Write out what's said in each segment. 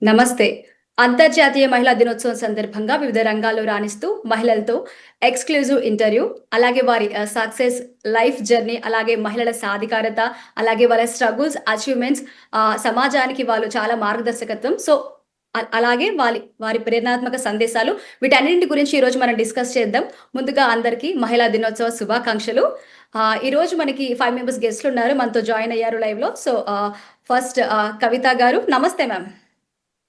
నమస్తే. అంతర్జాతీయ మహిళా దినోత్సవం సందర్భంగా వివిధ రంగాల్లో రాణిస్తూ మహిళలతో ఎక్స్‌క్లూజివ్ ఇంటర్వ్యూ, అలాగే వారి సక్సెస్, లైఫ్ జర్నీ, అలాగే మహిళల సాధికారత, అలాగే వాళ్ళ స్ట్రగుల్స్, అచీవ్‌మెంట్స్, సమాజానికి వాళ్ళు చాలా మార్గదర్శకత్వం. సో, అలాగే వారి ప్రేరణాత్మక సందేశాలు, వీటన్నింటి గురించి ఈరోజు మనం డిస్కస్ చేద్దాం. ముందుగా అందరికీ మహిళా దినోత్సవ శుభాకాంక్షలు. ఈరోజు మనకి 5 మెంబర్స్ గెస్ట్‌లున్నారు. మనతో జాయిన్ అయ్యారు లైవ్‌లో. సో, ఫస్ట్ కవిత గారు. నమస్తే మ్యామ్.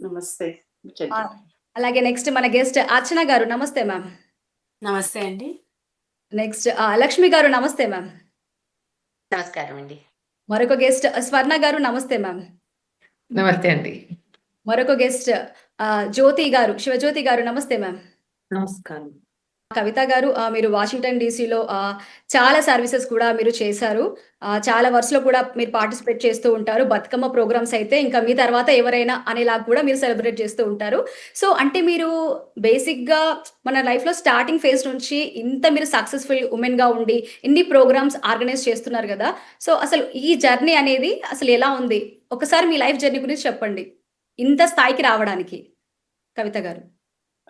నమస్తే. ఆ! చెప్పండి. అలాగే నెక్స్ట్ మన గెస్ట్ అర్చన గారు. నమస్తే మ్యామ్. నమస్తే అండి. నెక్స్ట్ లక్ష్మి గారు. నమస్తే మ్యామ్. నమస్కారం అండి. మరొక గెస్ట్ స్వర్ణ గారు. నమస్తే మ్యామ్. నమస్తే అండి. మరొక గెస్ట్ జ్యోతి గారు. శివజ్యోతి గారు. నమస్తే మ్యామ్. నమస్కారం. కవిత గారు, మీరు వాషింగ్టన్ డీసీలో చాలా సర్వీసెస్ కూడా మీరు చేశారు. చాలా వర్క్స్‌లో కూడా మీరు పార్టిసిపేట్ చేస్తూ ఉంటారు. బతుకమ్మ ప్రోగ్రామ్స్ అయితే ఇంకా మీ తర్వాత ఎవరైనా అనేలాగా కూడా మీరు సెలబ్రేట్ చేస్తూ ఉంటారు. సో, అంటే మీరు బేసిక్‌గా మన లైఫ్‌లో స్టార్టింగ్ ఫేజ్ నుంచి ఇంత మీరు సక్సెస్‌ఫుల్ వుమెన్‌గా ఉండి ఇన్ని ప్రోగ్రామ్స్ ఆర్గనైజ్ చేస్తున్నారు గదా! సో, అసలు ఈ జర్నీ అనేది అసలు ఎలా ఉంది? ఒకసారి మీ లైఫ్ జర్నీ గురించి చెప్పండి. ఇంత స్థాయికి రావడానికి కవిత గారు.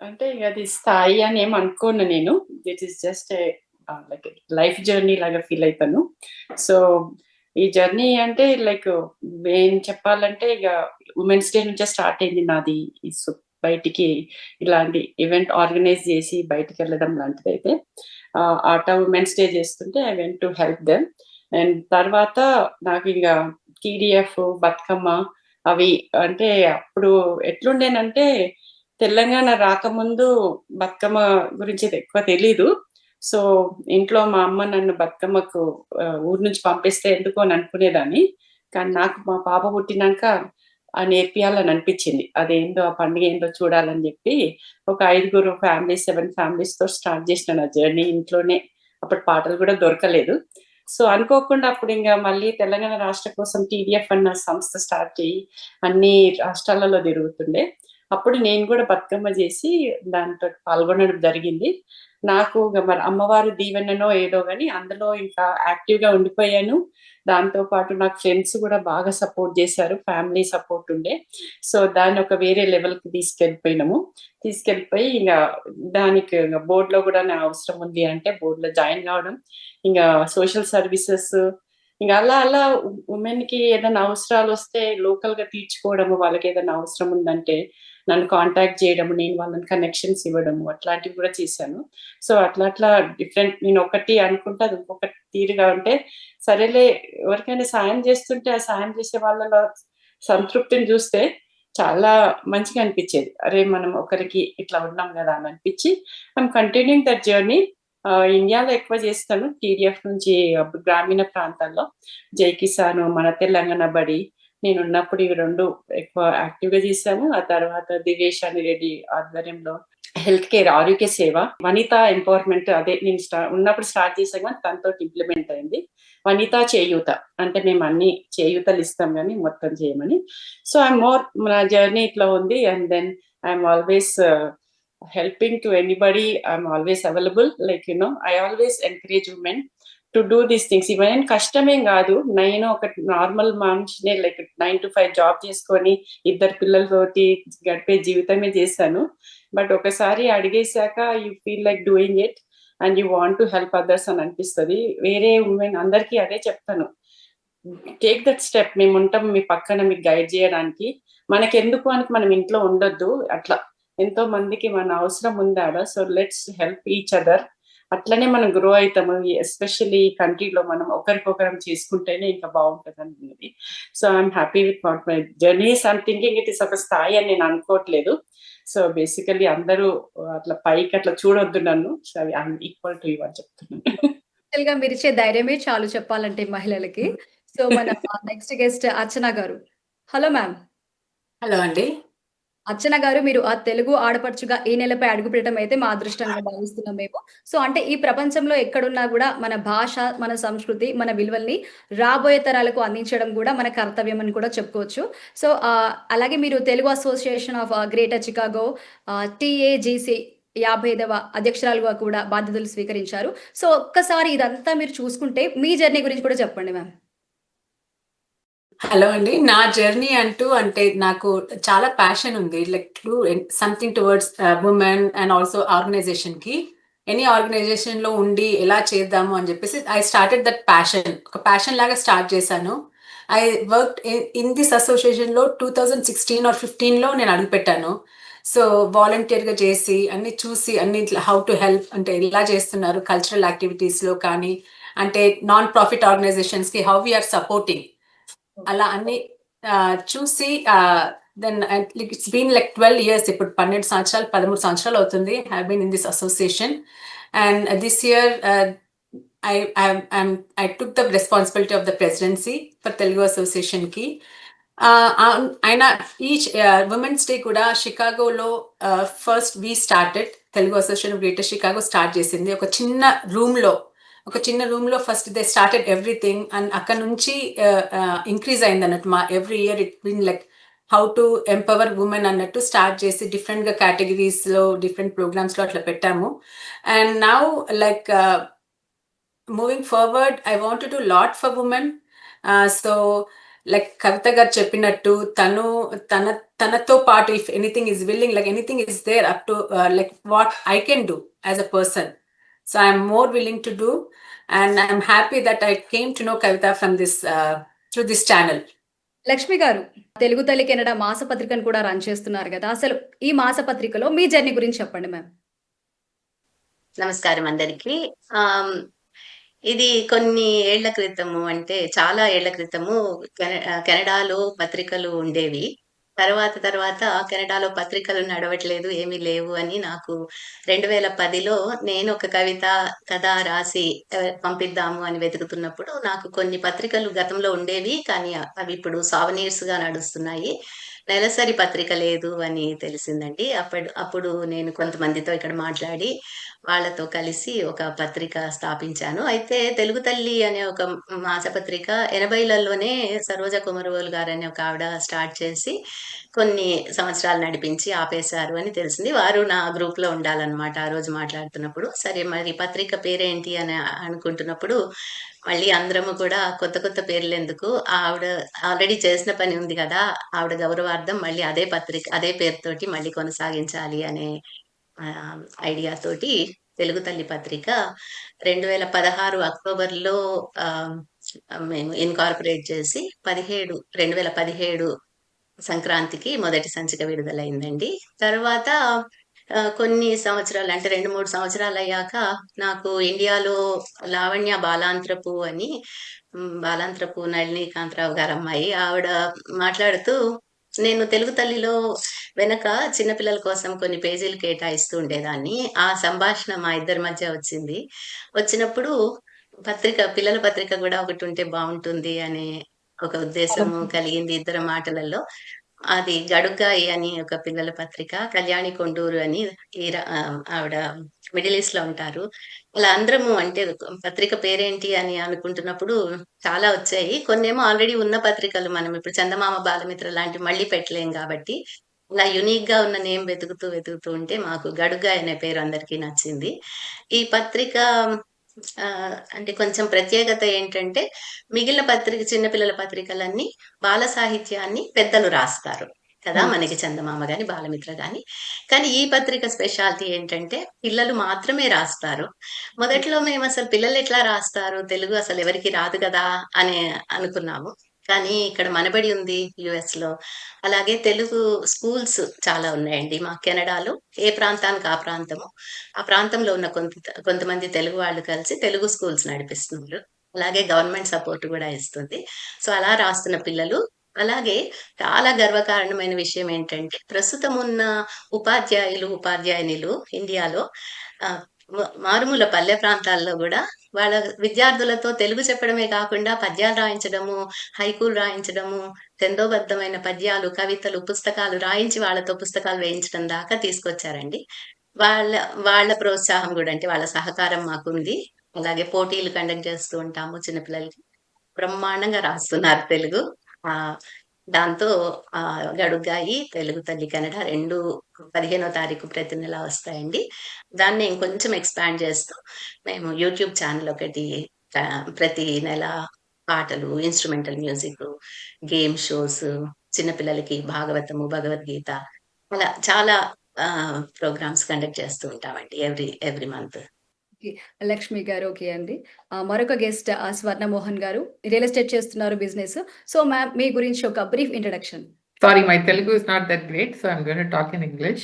అంటే ఇగ అది స్థాయి అని ఏమి అనుకోను నేను. That is just like life journey లాగా ఫీల్ అయితాను. సో, ఈ జర్నీ అంటే లైక్ ఏం చెప్పాలంటే ఇగ వుమెన్స్ డే నుంచే స్టార్ట్ అయింది నాది. ఈ బయటికి ఇలాంటి ఈవెంట్ ఆర్గనైజ్ చేసి బయటికెళ్ళడం లాంటిదైతే. ఆట వుమెన్స్ డే చేస్తుంటే I went to help them. And తర్వాత నాకు ఇంగ టీడీఎఫ్, బతుకమ్మ అవి అంటే అప్పుడు ఎట్లుండేనంటే తెలంగాణ రాకముందు బతుకమ్మ గురించి ఎక్కువ తెలీదు. సో, ఇంట్లో మా అమ్మ నన్ను బతుకమ్మకు ఊరు నుంచి పంపిస్తే ఎందుకు అని అనుకునేదాన్ని. కానీ నాకు మా పాప పుట్టినంక నేర్పియాలని అనిపిచ్చింది. అదేందో ఆ పండుగ ఏందో చూడాలని జెప్పి ఒక 5 ఫ్యామిలీస్, 7 ఫ్యామిలీస్‌తో స్టార్ట్ జేసిన నా జర్నీ ఇంట్లోనే. అప్పుడు పాటలు గూడా దొరకలేదు. సో, అనుకోకుండా అప్పుడింగ మళ్ళీ తెలంగాణ రాష్ట్ర కోసం టీడీఎఫ్ అన్న సంస్థ స్టార్ట్ చెయ్యి అన్ని రాష్ట్రాలలో తిరుగుతుండే. అప్పుడు నేను గూడా బతుకమ్మ జేసి దాంట్లో పాల్గొనడం జరిగింది. నాకు మరి అమ్మవారి దీవెననో ఏదో గాని అందులో ఇంకా యాక్టివ్‌గా ఉండిపోయాను. దాంతో పాటు నాకు ఫ్రెండ్స్ గూడా బాగా సపోర్ట్ జేశారు. ఫ్యామిలీ సపోర్ట్ ఉండే. సో, దాన్ని ఒక వేరే లెవెల్‌కి తీసుకెళ్ళిపోయినాము. తీసుకెళ్ళిపోయి దానికి బోర్డ్‌లో గూడా నా అవసరం ఉంది అంటే బోర్డ్‌లో జాయిన్ గావడం. ఇంగా సోషల్ సర్వీసెస్ అలా అలా వుమెన్‌కి ఏదైనా అవసరాలొస్తే లోకల్‌గా తీర్చుకోవడము, వాళ్ళకేదైనా అవసరం ఉందంటే నన్ను కాంటాక్ట్ చేయడము, నేను వాళ్ళని కనెక్షన్స్ ఇవ్వడము అట్లాంటివి గూడా చేశాను. సో, అట్లా అట్లా డిఫరెంట్ నేనొకటి అనుకుంటే అది ఇంకొకటి తీరుగా ఉంటే, సరేలే ఎవరికైనా సాయం చేస్తుంటే, ఆ సాయం చేసే వాళ్ళలో సంతృప్తిని చూస్తే చాలా మంచిగా అనిపిచ్చేది. అరే! మనం ఒకరికి ఇట్లా ఉన్నాం గదా! అని అనిపిచ్చి ఐయామ్ కంటిన్యూయింగ్ దట్ జర్నీ. ఇండియాలో ఎక్కువ చేస్తాను. టీడీఎఫ్ నుంచి గ్రామీణ ప్రాంతాల్లో జై కిసాన్, మన తెలంగాణ బడి నేనున్నప్పుడు ఇవి 2 ఎక్కువ యాక్టివ్‌గా చేశాము. ఆ తర్వాత దివేశాని రెడ్డి ఆధ్వర్యంలో హెల్త్ కేర్ ఆరోగ్య సేవ, వనితా ఎంపవర్‌మెంట్ అదే నేను ఉన్నప్పుడు స్టార్ట్ చేశాం గానీ తనతోటి ఇంప్లిమెంట్ అయింది. వనితా చేయూత అంటే మేము అన్ని చేయూతలిస్తాం గానీ మొత్తం చేయమని. సో, ఐయామ్ మోర్ నా జర్నీ ఇట్లా ఉంది. And then I'm always helping to anybody. I'm always available. I always encourage women to do these things. Even కష్టమేం గాదు. నేను ఒక నార్మల్ మనిషినే 9-5 జాబ్ చేసుకొని, ఇద్దరు పిల్లలతోటి గడిపే జీవితమే చేశాను. బట్ ఒకసారి అడిగేసాక you feel like doing it and you want to help others అని అనిపిస్తది. వేరే వుమెన్ అందరికీ అదే చెప్తాను. Take that step. మేముంటాం మీ పక్కన మీకు గైడ్ జేయడానికి. మనకెందుకు అని మనం ఇంట్లో ఉండొద్దు. అట్లా ఎంతో మందికి మన అవసరం ఉందాడ. So, let's help each other. అట్లనే మనం గ్రో అయితాము. ఎస్పెషల్లీ ఈ కంట్రీలో మనం ఒకరికొకరం చేసుకుంటేనే ఇంకా బావుంటదన్నది. So, I'm happy with what my journeys. I'm thinking it is ఒక స్థాయి అని నేను అనుకోవట్లేదు. సో, బేసికల్లీ అందరూ అట్లా పైకి అట్లా చూడొద్దు నన్ను. So, I'm equal to you అని చెప్తున్నాను. యాక్చువల్‌గా మీరిచ్చే ధైర్యమే చాలు చెప్పాలంటే మహిళలకి. సో, మన నెక్స్ట్ గెస్ట్ అర్చన గారు. Hello ma'am. హలో అండి. అర్చన గారు, మీరు తెలుగు ఆడపడుచుగా ఈ నెలపై అడుగుపెట్టడం అయితే మా అదృష్టంగా భావిస్తున్నాం మేము. సో, అంటే ఈ ప్రపంచంలో ఎక్కడున్నా గూడా మన భాష, మన సంస్కృతి, మన విలువల్ని రాబోయే తరాలకు అందించడం గూడా మన కర్తవ్యం అని కూడా చెప్పుకోవచ్చు. సో, అలాగే మీరు Telugu Association of Greater Chicago TAGC 55వ అధ్యక్షురాలుగా కూడా బాధ్యతలు స్వీకరించారు. సో, ఒక్కసారి ఇదంతా మీరు చూసుకుంటే మీ జర్నీ గురించి కూడా చెప్పండి మ్యామ్. హలో అండి. నా జర్నీ అంటే నాకు చాలా ప్యాషన్ ఉంది. Like to something towards women and also ఆర్గనైజేషన్‌కి. ఎనీ ఆర్గనైజేషన్‌లో ఉండి ఎలా చేద్దాము అని చెప్పేసి ఐ స్టార్టెడ్ దట్ ప్యాషన్. ఒక ప్యాషన్ లాగా స్టార్ట్ చేశాను. ఐ వర్క్డ్ ఇన్ దిస్ అసోసియేషన్‌లో 2016 ఆర్ 15లో నేను అడుగుపెట్టాను. సో, వాలంటీర్‌గా చేసి, అన్నీ చూసి, అన్ని ఇట్లా హౌ టు హెల్ప్ అంటే ఎలా చేస్తున్నారు కల్చరల్ యాక్టివిటీస్‌లో కానీ, అంటే నాన్ ప్రాఫిట్ ఆర్గనైజేషన్స్‌కి హౌ వి ఆర్ సపోర్టింగ్ అలా అన్ని చూసి then it's been like 12 years. ఇప్పుడు 12 సంవత్సరాలు 13 సంవత్సరాలు అవుతుంది have been in this association. And this year I I took the responsibility of the presidency for Telugu అసోసియేషన్కి. ఆయన ఈచ్ ఉమెన్స్ డే కూడా షికాగోలో first we started Telugu Association of Greater Chicago start చేసింది ఒక చిన్న రూమ్ లో first they started everything and అక్కడ నుంచి ఇంక్రీజ్ అయింది అన్నట్టు. మా every year it been like how to empower women అన్నట్టు స్టార్ట్ చేసి డిఫరెంట్ గా కేటగిరీస్ లో డిఫరెంట్ ప్రోగ్రామ్స్ లో అట్లా పెట్టాము. And now like moving forward I want to do lot for women. So like Kavitha గారు చెప్పినట్టు తనతో పాటు if anything is willing like anything is there up to like what I can do as a person. So I'm more willing to do, and I'm happy that I came to know Kavita from this through this channel. Lakshmi గారు, తెలుగు తల్లి Canada మాసపత్రికను కూడా run చేస్తున్నారు కదా, అసలు ఈ మాసపత్రికలో మీ journey గురించి చెప్పండి ma'am. నమస్కారం అందరికి. ఇది కొన్ని ఏళ్ల క్రితము, అంటే చాలా ఏళ్ల క్రితము కెనడాలో పత్రికలు ఉండేవి. తర్వాత కెనడాలో పత్రికలు నడవట్లేదు, ఏమీ లేవు అని నాకు 2010లో నేను ఒక కథ రాసి పంపిద్దాము అని వెతుకుతున్నప్పుడు నాకు కొన్ని పత్రికలు గతంలో ఉండేవి, కానీ అవి ఇప్పుడు సావనీర్స్ గా నడుస్తున్నాయి. నెలసరి పత్రిక లేదు అని తెలిసిందండి. అప్పుడు నేను కొంతమందితో ఇక్కడ మాట్లాడి వాళ్ళతో కలిసి ఒక పత్రిక స్థాపించాను. అయితే తెలుగు తల్లి అనే ఒక మాసపత్రిక 80లలోనే సరోజ కొమరవోలు గారనే ఒక ఆవిడ స్టార్ట్ చేసి కొన్ని సంవత్సరాలు నడిపించి ఆపేశారు అని తెలిసింది. వారు నా గ్రూప్ లో ఉండాలన్నమాట ఆ రోజు మాట్లాడుతున్నప్పుడు. సరే మరి పత్రిక పేరేంటి అని అనుకుంటున్నప్పుడు మళ్ళీ అందరము కూడా కొత్త కొత్త పేర్లు ఎందుకు, ఆవిడ ఆల్రెడీ చేసిన పని ఉంది కదా, ఆవిడ గౌరవార్థం మళ్ళీ అదే పత్రిక అదే పేరుతోటి మళ్ళీ కొనసాగించాలి అనే ఐడియా తోటి తెలుగు తల్లి పత్రిక 2016 అక్టోబర్లో మేము ఇన్కార్పొరేట్ చేసి 2017 సంక్రాంతికి మొదటి సంచిక విడుదలైందండి. తర్వాత కొన్ని సంవత్సరాలు అంటే 2-3 సంవత్సరాలు అయ్యాక నాకు ఇండియాలో లావణ్య బాలాంత్రపు అని బాలాంత్రపు నళినీకాంతరావు గారు అమ్మాయి ఆవిడ మాట్లాడుతూ, నేను తెలుగు తల్లిలో వెనక చిన్నపిల్లల కోసం కొన్ని పేజీలు కేటాయిస్తూ ఉండేదాన్ని. ఆ సంభాషణ మా ఇద్దరి మధ్య వచ్చినప్పుడు పిల్లల పత్రిక కూడా ఒకటి ఉంటే బాగుంటుంది అనే ఒక ఉద్దేశము కలిగింది ఇద్దరి మాటలలో. అది గడుగ్గాయి అని ఒక పిల్లల పత్రిక, కళ్యాణి కొండూరు అని ఆవిడ మిడిల్ ఈస్ట్ లో ఉంటారు. అలా అందరము అంటే పత్రిక పేరేంటి అని అనుకుంటున్నప్పుడు చాలా వచ్చాయి. కొన్నేమో ఆల్రెడీ ఉన్న పత్రికలు, మనం ఇప్పుడు చందమామ బాలమిత్ర లాంటివి మళ్ళీ పెట్టలేం కాబట్టి ఇలా యునిక్ గా ఉన్న నేమ్ వెతుకుతూ ఉంటే మాకు గడుగ్గాయి అనే పేరు అందరికీ నచ్చింది. ఈ పత్రిక అంటే కొంచెం ప్రత్యేకత ఏంటంటే, మిగిలిన చిన్నపిల్లల పత్రికలన్నీ బాల సాహిత్యాన్ని పెద్దలు రాస్తారు కదా, మనకి చందమామ గాని బాలమిత్ర గాని. కానీ ఈ పత్రిక స్పెషాలిటీ ఏంటంటే పిల్లలు మాత్రమే రాస్తారు. మొదట్లో మేము అసలు పిల్లలు ఎట్లా రాస్తారు, తెలుగు అసలు ఎవరికి రాదు కదా అని అనుకున్నాము. కానీ ఇక్కడ మనబడి ఉంది యుఎస్ లో. అలాగే తెలుగు స్కూల్స్ చాలా ఉన్నాయండి మా కెనడాలో. ఏ ప్రాంతానికి ఆ ప్రాంతంలో ఉన్న కొంతమంది తెలుగు వాళ్ళు కలిసి తెలుగు స్కూల్స్ నడిపిస్తున్నారు. అలాగే గవర్నమెంట్ సపోర్ట్ కూడా ఇస్తుంది. సో అలా రాస్తున్న పిల్లలు. అలాగే చాలా గర్వకారణమైన విషయం ఏంటంటే, ప్రస్తుతం ఉన్న ఉపాధ్యాయునిలు ఇండియాలో మారుమూల పల్లె ప్రాంతాల్లో కూడా వాళ్ళ విద్యార్థులతో తెలుగు చెప్పడమే కాకుండా పద్యాలు రాయించడము, హైకూలు రాయించడము, చందోబద్ధమైన పద్యాలు, కవితలు, పుస్తకాలు రాయించి వాళ్ళతో పుస్తకాలు వేయించడం దాకా తీసుకొచ్చారండి. వాళ్ళ వాళ్ళ ప్రోత్సాహం కూడా, అంటే వాళ్ళ సహకారం మాకుంది. అలాగే పోటీలు కండక్ట్ చేస్తూ ఉంటాము చిన్నపిల్లలకి. బ్రహ్మాండంగా రాస్తున్నారు తెలుగు. దాంతో గడుగ్గాయి, తెలుగు తల్లి కన్నడ 2 15వ తారీఖు ప్రతి నెల వస్తాయండి. దాన్ని ఇంకొంచెం ఎక్స్పాండ్ చేస్తూ మేము యూట్యూబ్ ఛానల్ ఒకటి ప్రతి నెల పాటలు, ఇన్స్ట్రుమెంటల్ మ్యూజిక్, గేమ్ షోస్, చిన్నపిల్లలకి భాగవతము, భగవద్గీత అలా చాలా ప్రోగ్రామ్స్ కండక్ట్ చేస్తూ ఉంటామండి ఎవ్రీ మంత్. ఓకే. లక్ష్మి గారు ఓకే అండి. మరొక గెస్ట్ స్వర్ణ మోహన్ గారు. రియల్ ఎస్టేట్ చేస్తున్నారు బిజినెస్. సో మ్యామ్ మీ గురించి ఒక brief introduction. Sorry, my Telugu is not that great, so I'm going to talk in English.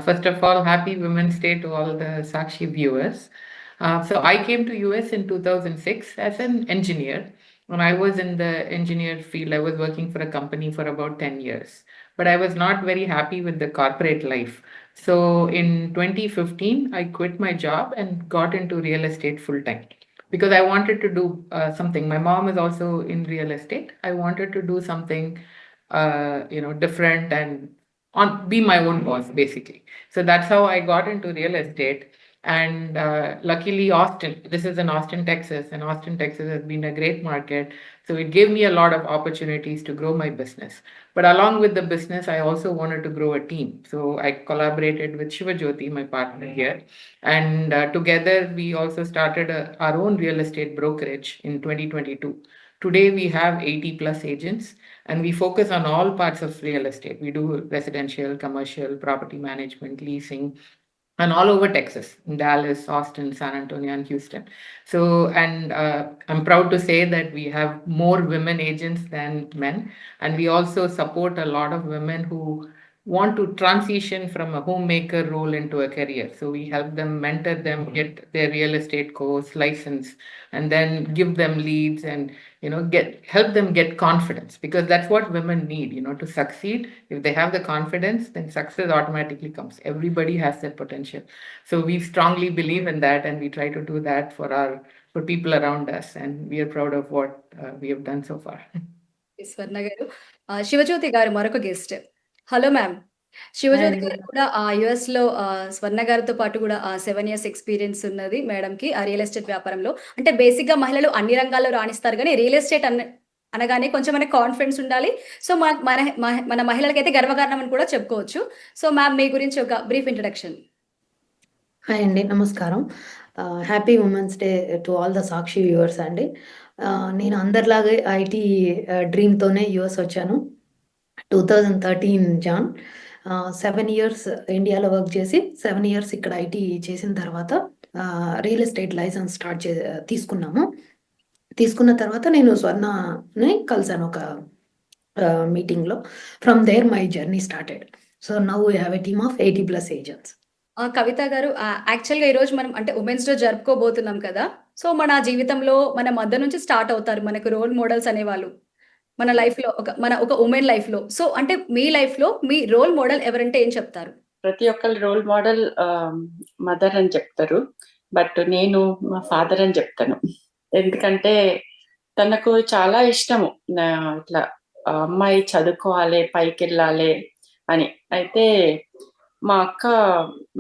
First of all, happy Women's Day to all the Sakshi viewers. So I came to US in 2006 as an engineer. When I was in the engineer field, I was working for a company for about 10 years. But I was not very happy with the corporate life. So in 2015, I quit my job and got into real estate full time because I wanted to do something. My mom is also in real estate. I wanted to do something different and be my own boss basically. So that's how I got into real estate. And luckily Austin, this is in Austin, Texas, and Austin, Texas has been a great market. So it gave me a lot of opportunities to grow my business. But along with the business, I also wanted to grow a team. So I collaborated with Shivajyoti, my partner here. And together we also started our own real estate brokerage in 2022. Today we have 80 plus agents, and we focus on all parts of real estate. We do residential, commercial, property management, leasing, and all over Texas, in Dallas, Austin, San Antonio, and Houston. So, and I'm proud to say that we have more women agents than men, and we also support a lot of women who want to transition from a homemaker role into a career. So we help them, mentor them, get their real estate course license, and then give them leads and help them get confidence, because that's what women need, to succeed. If they have the confidence, then success automatically comes. Everybody has that potential. So we strongly believe in that, and we try to do that for people around us, and we are proud of what we have done so far. స్వర్ణ గారు. శివజ్యోతి గారు మరొక guest. Hello ma'am. Shivajyothi అండి. గారు కూడా యుఎస్‌లో స్వర్ణ గారితో పాటు కూడా 7 ఇయర్స్ ఎక్స్‌పీరియన్స్ ఉన్నది మేడంకి రియల్ ఎస్టేట్ వ్యాపారంలో. అంటే బేసిక్‌గా మహిళలు అన్ని రంగాల్లో రాణిస్తారు గానీ రియల్ ఎస్టేట్ అనగానే కొంచెం మనకి కాన్ఫిడెన్స్ ఉండాలి. సో మన మహిళలకైతే గర్వకారణం అని కూడా చెప్పుకోవచ్చు. సో మ్యామ్ మీ గురించి ఒక బ్రీఫ్ ఇంట్రడక్షన్. హాయ్ అండి, నమస్కారం. Happy women's day to all the Sakshi viewers అండి. నేను అందరిలాగే ఐటీ డ్రీమ్‌తోనే యూఎస్ వచ్చాను. 2013 జాన్. 7 ఇయర్స్ ఇండియాలో వర్క్ చేసి 7 ఇయర్స్ ఇక్కడ ఐటీ చేసిన తర్వాత రియల్ ఎస్టేట్ లైసెన్స్ తీసుకున్నాము. తీసుకున్న తర్వాత నేను స్వర్ణని కలిసాను ఒక మీటింగ్‌లో. From there my journey started. So now we have a team of 80 plus agents. Kavitha గారు యాక్చువల్‌గా ఈరోజు మనం అంటే ఉమెన్స్ డే జరుపుకోబోతున్నాం కదా! సో మన జీవితంలో మన మధ్య నుంచి స్టార్ట్ అవుతారు మనకు రోల్ మోడల్స్ అనేవాళ్ళు. మన లైఫ్‌లో ఒక ఉమెన్ లైఫ్‌లో. సో అంటే మీ లైఫ్‌లో మీ రోల్ మోడల్ ఎవరంటే ఏం చెప్తారు? ప్రతి ఒక్కరి రోల్ మోడల్ మదర్ అని చెప్తారు. బట్ నేను మా ఫాదర్ అని చెప్తాను. ఎందుకంటే తనకు చాలా ఇష్టము ఇట్లా అమ్మాయి చదువుకోవాలి, పైకెళ్ళాలి అని. అయితే మా అక్క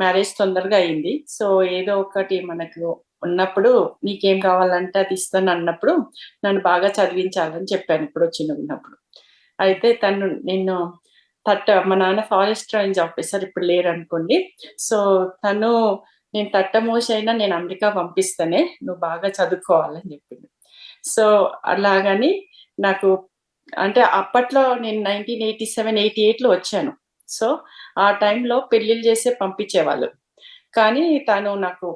మ్యారేజ్ తొందరగా అయింది. సో ఏదో ఒకటి మనకు ఉన్నప్పుడు నీకేం కావాలంటే అది ఇస్తాను అన్నప్పుడు నన్ను బాగా చదివించాలని చెప్పాను ఇప్పుడు చిన్నప్పుడు. అయితే నిన్ను మా నాన్న ఫారెస్ట్ రేంజ్ ఆఫీసర్, ఇప్పుడు లేరు అనుకోండి. సో నేను తట్టమోసి అయినా నేను అమెరికా పంపిస్తానే, నువ్వు బాగా చదువుకోవాలని చెప్పింది. సో అలాగని నాకు అంటే అప్పట్లో నేను 1987, 88లో వచ్చాను. సో ఆ టైంలో పెళ్లిళ్ళు చేసే పంపించేవాళ్ళు. కానీ తను నాకు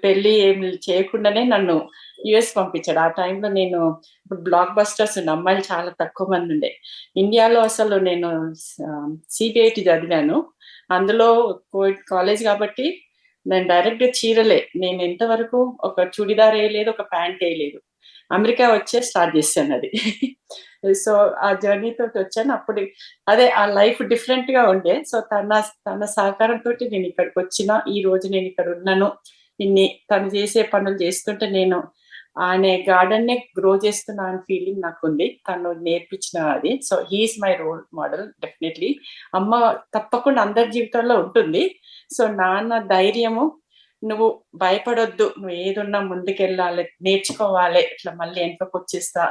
పెళ్లి ఏమి చేయకుండానే నన్ను యుఎస్ పంపించాడు. ఆ టైంలో నేను ఇప్పుడు బ్లాక్ బస్టర్స్ ఉండే అమ్మాయిలు చాలా తక్కువ మంది ఉండే. ఇండియాలో అసలు నేను సిబిఐటి చదివాను. అందులో కాలేజ్ కాబట్టి నేను డైరెక్ట్‌గా చీరలే. నేను ఎంతవరకు ఒక చుడిదార్ వేయలేదు, ఒక ప్యాంట్ వేయలేదు. అమెరికా వచ్చే స్టార్ట్ చేశాను అది. సో ఆ జర్నీ తోటి వచ్చాను. అప్పుడు అదే ఆ లైఫ్ డిఫరెంట్‌గా ఉండే. సో తన సహకారంతో నేను ఇక్కడికి వచ్చిన, ఈ రోజు నేను ఇక్కడ ఉన్నాను. తను చేసే పనులు చేస్తుంటే నేను ఆయన గార్డెన్‌నే గ్రో చేస్తున్నా అనే ఫీలింగ్ నాకుంది. తను నేర్పించిన అది. So he is my role model definitely. అమ్మ తప్పకుండా అందరి జీవితాల్లో ఉంటుంది. సో నాన్న ధైర్యము, నువ్వు భయపడొద్దు, నువ్వు ఏదున్నా ముందుకెళ్ళాలి, నేర్చుకోవాలి, ఇట్లా మళ్ళీ వెనకకొచ్చేస్తా,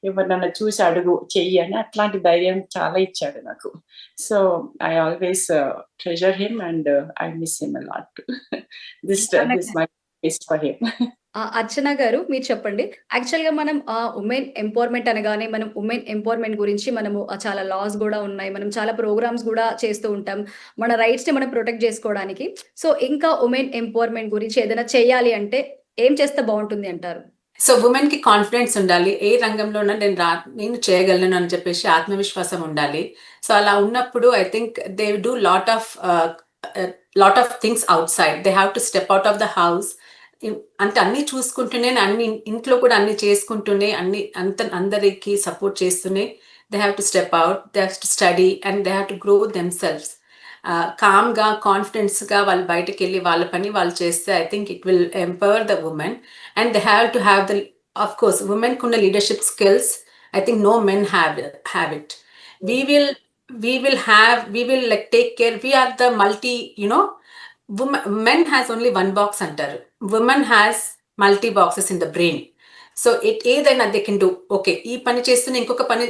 ఎవరినన్నా చూసి అడుగు, చెయ్యి అని అట్లాంటి ధైర్యం చాలా ఇచ్చాడు నాకు. So I always treasure him and I miss him a lot. This my best for him. Archana గారు మీరు చెప్పండి. యాక్చువల్‌గా మనం ఉమెన్ ఎంపవర్‌మెంట్ అనగానే మనం ఉమెన్ ఎంపవర్‌మెంట్ గురించి మనము చాలా లాస్ గూడా ఉన్నాయి. మనం చాలా ప్రోగ్రామ్స్ గూడా చేస్తూ ఉంటాం. మన రైట్స్‌ని మనం ప్రొటెక్ట్ జేసుకోవడానికి. సో, ఇంకా ఉమెన్ ఎంపవర్‌మెంట్ గురించి ఏదైనా చేయాలి అంటే ఏం చేస్తే బావుంటుంది అంటారు? సో ఉమెన్ కి కాన్ఫిడెన్స్ ఉండాలి. ఏ రంగంలోనైనా నేను చేయగలను అని చెప్పేసి ఆత్మవిశ్వాసం ఉండాలి. సో అలా ఉన్నప్పుడు I think they do lot of things out side. They have to step out of the house. అంటే అన్ని చూసుకుంటూనే అన్ని ఇంట్లో కూడా అన్ని చేసుకుంటూనే అందరికి సపోర్ట్ చేస్తూనే they have to step out. They have to study and they have to grow themselves. కామ్‌గా, కాన్ఫిడెన్స్‌గా వాళ్ళు బయటకెళ్ళి వాళ్ళ పని వాళ్ళు చేస్తే I think it will empower the women. And they have to have of course, women kunna leadership skills. I think no men have it. We will like take care. We are the multi, men has only one box antaru. Women has multi boxes in the brain. So ఏదైనా they can do. Okay, ఈ పని చేస్తూనే ఇంకొక పని